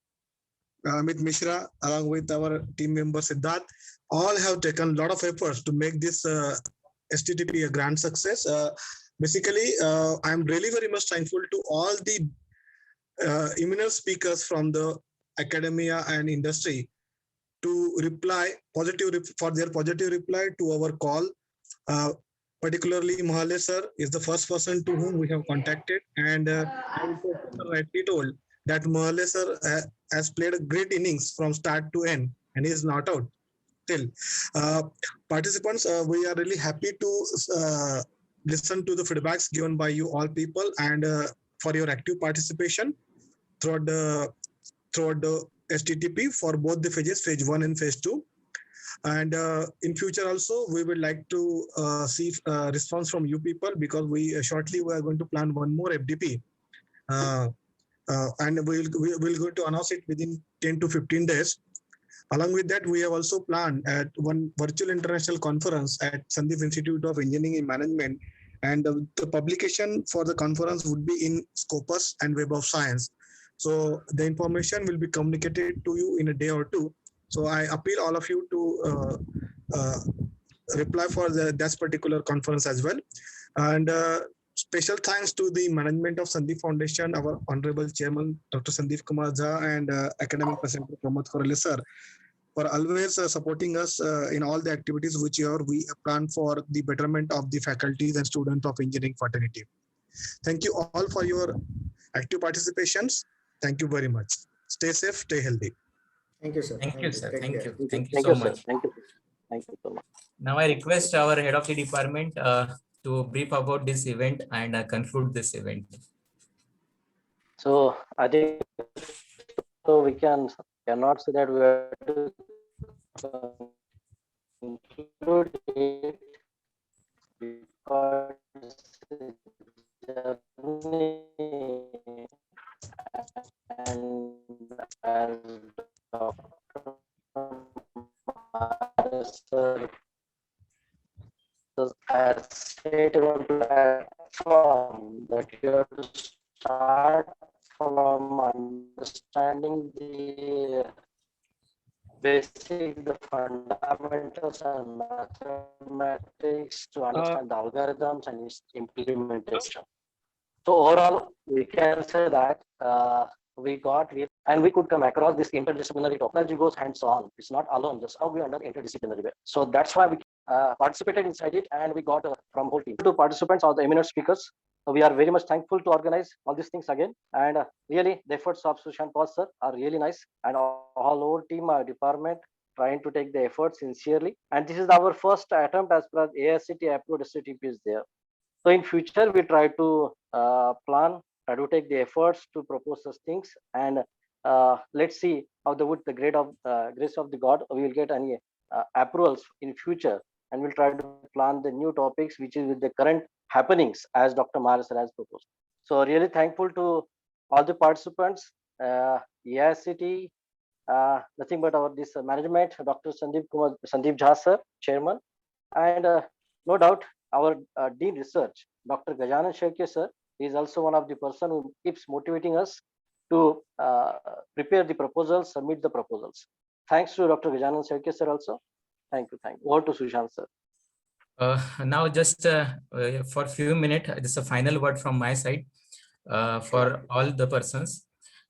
[SPEAKER 10] Amit Mishra, along with our team member Siddharth. All have taken a lot of efforts to make this STTP a grand success. Basically, I'm really very much thankful to all the eminent speakers from the academia and industry to reply for their positive reply to our call. Particularly Mahale sir is the first person to whom we have contacted, and rightly told that Mahale sir has played a great innings from start to end, and he is not out still. Participants, we are really happy to listen to the feedbacks given by you all people, and for your active participation throughout the STTP for both the phases, phase 1 and phase 2. And in future also, we would like to see response from you people, because we shortly we are going to plan one more FDP. And we're going to announce it within 10 to 15 days. Along with that, we have also planned at one virtual international conference at Sandeep Institute of Engineering and Management. And the publication for the conference would be in Scopus and Web of Science. So the information will be communicated to you in a day or two. So I appeal all of you to reply for that particular conference as well. And special thanks to the management of Sandeep Foundation, our Honorable Chairman, Dr. Sandeep Kumar Jha, and Academic President Pramod Korale sir, for always supporting us in all the activities which we plan for the betterment of the faculties and students of engineering fraternity. Thank you all for your active participations. Thank you very much. Stay safe, stay healthy.
[SPEAKER 1] Thank you, sir.
[SPEAKER 2] Thank you, sir.
[SPEAKER 1] Take
[SPEAKER 2] Thank
[SPEAKER 1] care.
[SPEAKER 2] you. Thank you
[SPEAKER 4] Thank
[SPEAKER 2] so
[SPEAKER 4] you, sir.
[SPEAKER 2] much.
[SPEAKER 4] Thank you. Thank you so much.
[SPEAKER 2] Now I request our head of the department to brief about this event and conclude this event.
[SPEAKER 4] So I think so we cannot say that we are to conclude it, because and as Dr. has stated on platform that you have to start from understanding the basic, the fundamentals and mathematics to understand the algorithms and its implementation. So overall, we can say that we could come across this interdisciplinary topic. Technology goes hands-on. It's not alone, just how we under interdisciplinary way. So that's why we participated inside it, and we got from whole team. To participants or the eminent speakers, so we are very much thankful to organize all these things again. And really, the efforts of Sushant Pawar sir are really nice, and all whole team department trying to take the effort sincerely. And this is our first attempt as per AICTE approved STTP is there. So in future, we try to plan, try to take the efforts to propose such things, and let's see how with the grace of the God, we will get any approvals in future, and we'll try to plan the new topics which is with the current happenings as Dr. Mahalis has proposed. So really thankful to all the participants, EICT, nothing but our this management, Dr. Sandeep Jha sir, chairman, and no doubt our Dean Research, Dr. Gajanan Sherke sir, is also one of the person who keeps motivating us to prepare the proposals, submit the proposals. Thanks to Dr. Gajanan Sherke sir also. Thank you. Over to Sushant sir.
[SPEAKER 2] Now just for a few minutes, this is a final word from my side for all the persons.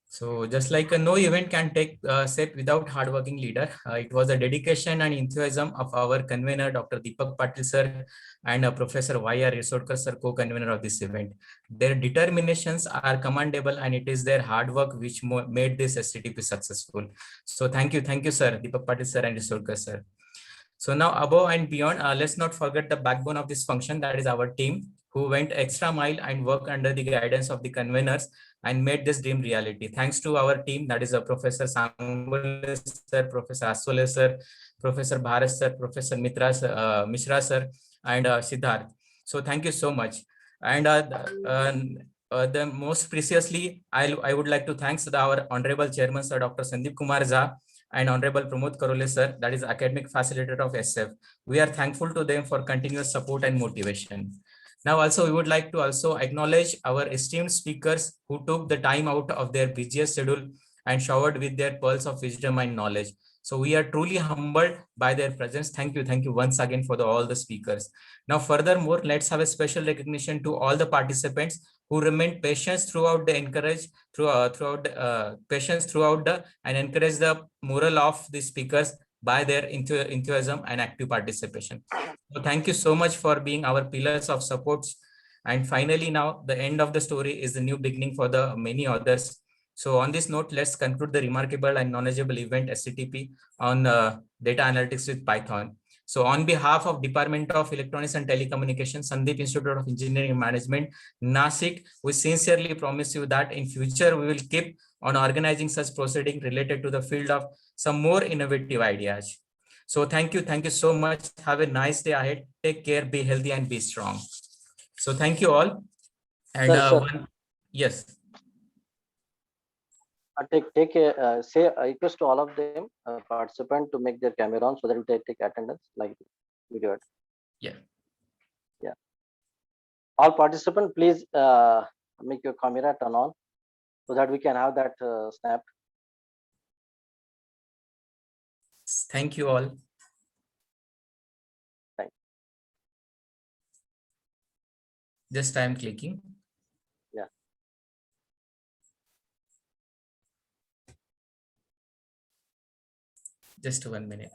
[SPEAKER 2] So just like no event can take shape without hardworking leader, it was a dedication and enthusiasm of our convener, Dr. Deepak Patil sir, and Professor Y.R. Risodkar sir, co-convener of this event. Their determinations are commendable, and it is their hard work which made this STTP successful. So thank you, sir, Deepak Patil sir and Risodkar sir. So now above and beyond, let's not forget the backbone of this function, that is our team, who went extra mile and worked under the guidance of the conveners and made this dream reality. Thanks to our team, that is Professor Sangole sir, Professor Asole sir, Professor Bharat sir, Professor Mishra sir, and Siddharth. So thank you so much. And the most preciously, I would like to thank our Honorable Chairman, Sir Dr. Sandeep Kumar Jha, and Honorable Pramod Karole sir, that is academic facilitator of SF. We are thankful to them for continuous support and motivation. Now also we would like to also acknowledge our esteemed speakers who took the time out of their busiest schedule and showered with their pearls of wisdom and knowledge. So we are truly humbled by their presence. Thank you once again for all the speakers. Now furthermore, let's have a special recognition to all the participants who remained patient throughout the and encourage the moral of the speakers by their enthusiasm and active participation. So thank you so much for being our pillars of supports. And finally, now the end of the story is the new beginning for the many others. So on this note, let's conclude the remarkable and knowledgeable event STTP on data analytics with Python. So on behalf of Department of Electronics and Telecommunications, Sandeep Institute of Engineering and Management, Nashik, we sincerely promise you that in future we will keep on organizing such proceedings related to the field of some more innovative ideas. So thank you so much. Have a nice day ahead. Take care, be healthy and be strong. So thank you all. And yes.
[SPEAKER 4] Say a request to all of them participant to make their camera on so that we take attendance like video.
[SPEAKER 2] Yeah.
[SPEAKER 4] All participants, please make your camera turn on so that we can have that snap.
[SPEAKER 2] Thank you all.
[SPEAKER 4] Thank you.
[SPEAKER 2] Just I am clicking.
[SPEAKER 4] Yeah.
[SPEAKER 2] Just 1 minute.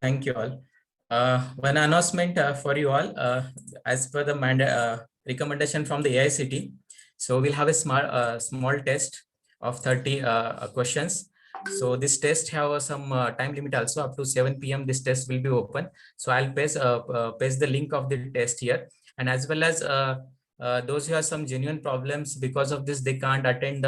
[SPEAKER 2] Thank you all. One announcement for you all, as per the recommendation from the AICT. So we'll have a small test of 30 questions. So this test have some time limit also. Up to 7 p.m. this test will be open. So I'll paste the link of the test here, and as well as those who have some genuine problems because of this, they can't attend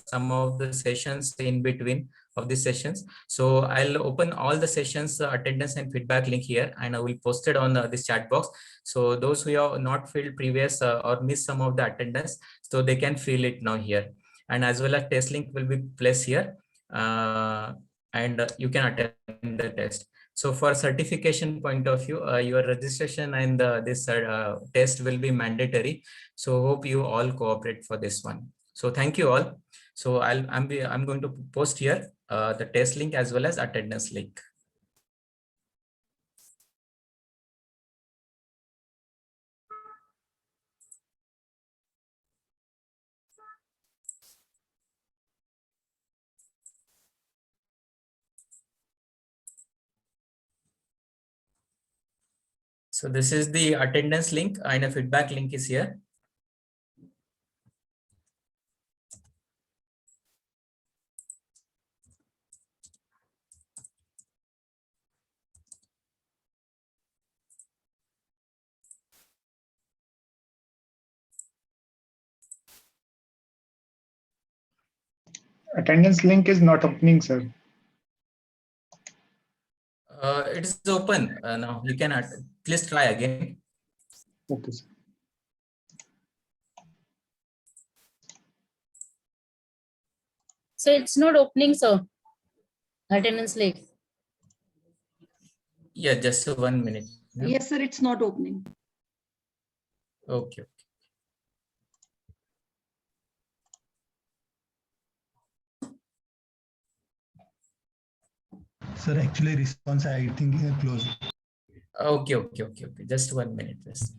[SPEAKER 2] some of the sessions in between of these sessions. So I'll open all the sessions attendance and feedback link here, and I will post it on this chat box. So those who have not filled previous or missed some of the attendance, so they can fill it now here. And as well as test link will be placed here, and you can attend the test. So for certification point of view, your registration and this test will be mandatory. So hope you all cooperate for this one. So thank you all. So I'm going to post here the test link as well as attendance link. So this is the attendance link and a feedback link is here.
[SPEAKER 9] Attendance link is not opening, sir.
[SPEAKER 2] It is open now. You can please try again.
[SPEAKER 9] Okay, sir.
[SPEAKER 12] So it's not opening, sir. Attendance link.
[SPEAKER 2] Yeah, just 1 minute. Yeah.
[SPEAKER 13] Yes, sir, it's not opening.
[SPEAKER 2] Okay.
[SPEAKER 14] Sir, actually response I think closed.
[SPEAKER 2] Okay. Just 1 minute. Just.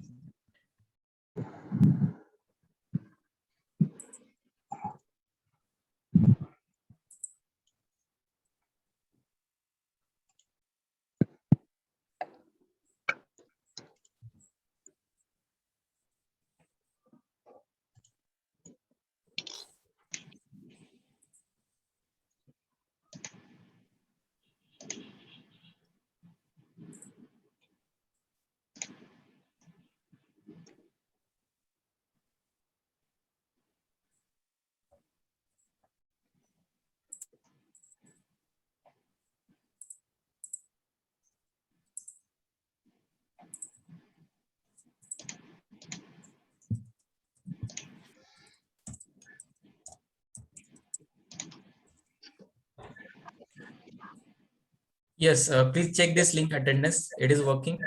[SPEAKER 2] Yes, please check this link attendance. It is working.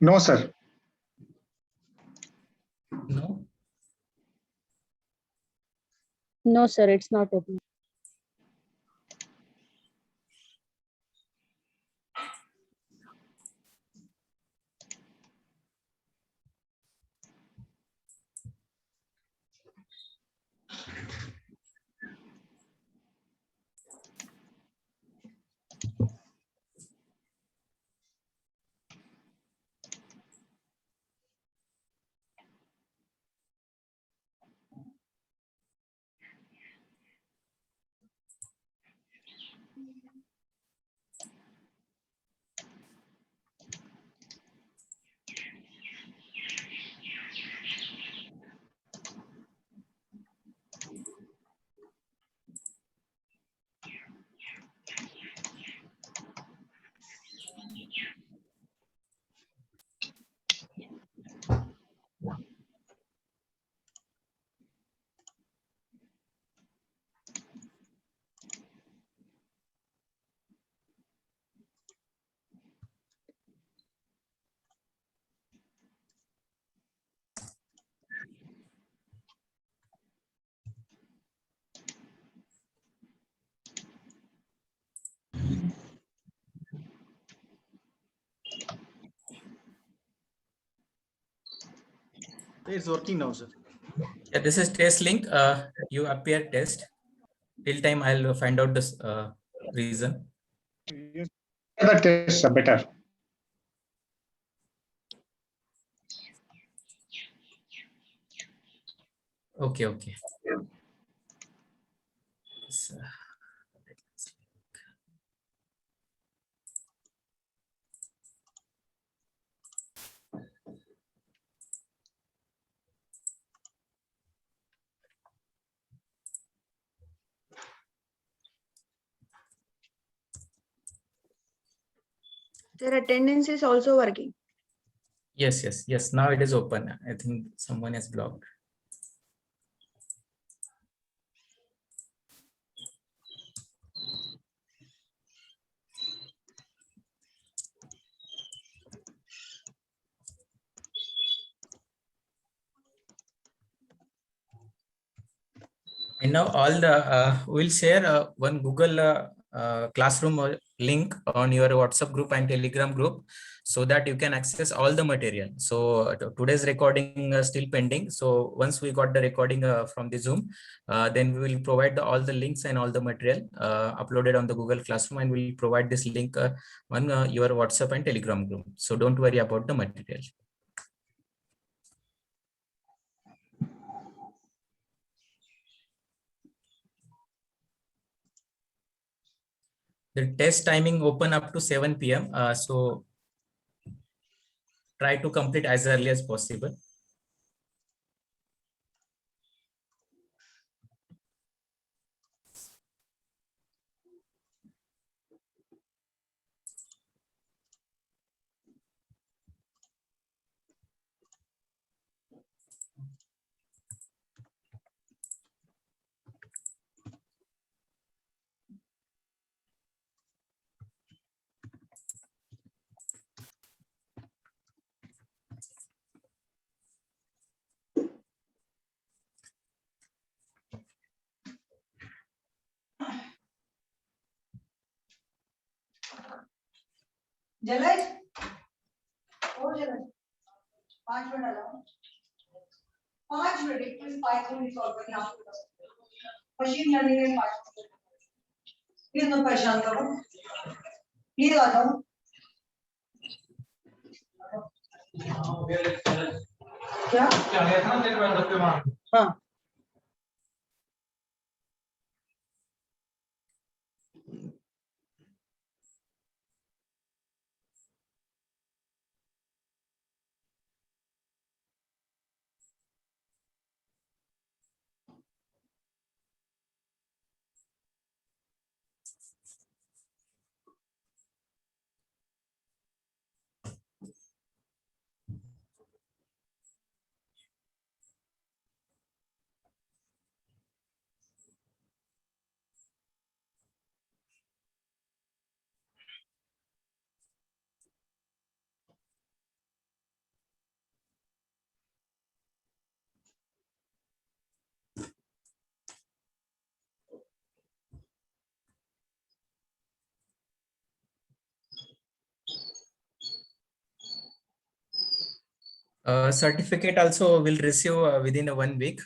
[SPEAKER 9] No, sir.
[SPEAKER 2] No.
[SPEAKER 7] No, sir, it's not opening.
[SPEAKER 3] It's working now, sir.
[SPEAKER 2] Yeah, this is test link. You appear test. Till time I'll find out this reason.
[SPEAKER 9] The tests are better.
[SPEAKER 2] Okay. So,
[SPEAKER 13] Their attendance is also working.
[SPEAKER 2] yes. Now it is open. I think someone has blocked. And now all the we'll share one Google Classroom link on your WhatsApp group and Telegram group, so that you can access all the material. So today's recording still pending. So once we got the recording from the Zoom, then we will provide all the links and all the material uploaded on the Google Classroom, and we'll provide this link on your WhatsApp and Telegram group. So don't worry about the material. The test timing open up to 7 p.m. So try to complete as early as possible.
[SPEAKER 15] Jalesh और Jalesh 5 minute आ जाओ 5 minute please 5 minute solve करना आपको machine learning में 5 minute please मत परेशान करो please आ जाओ क्या हाँ
[SPEAKER 2] Certificate also will receive within 1 week.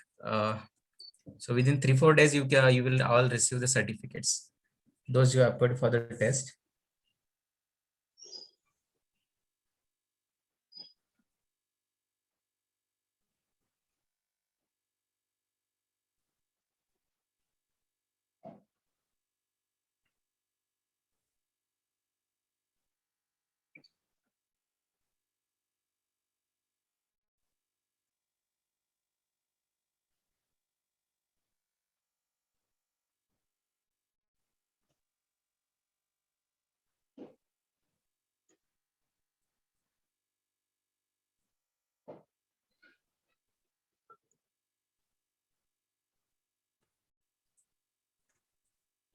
[SPEAKER 2] So within 3-4 days, you will all receive the certificates. Those you applied for the test.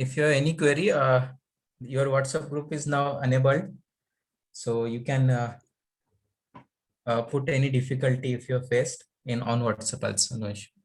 [SPEAKER 2] If you have any query, your WhatsApp group is now enabled, so you can put any difficulty if you are faced on WhatsApp also, no issue.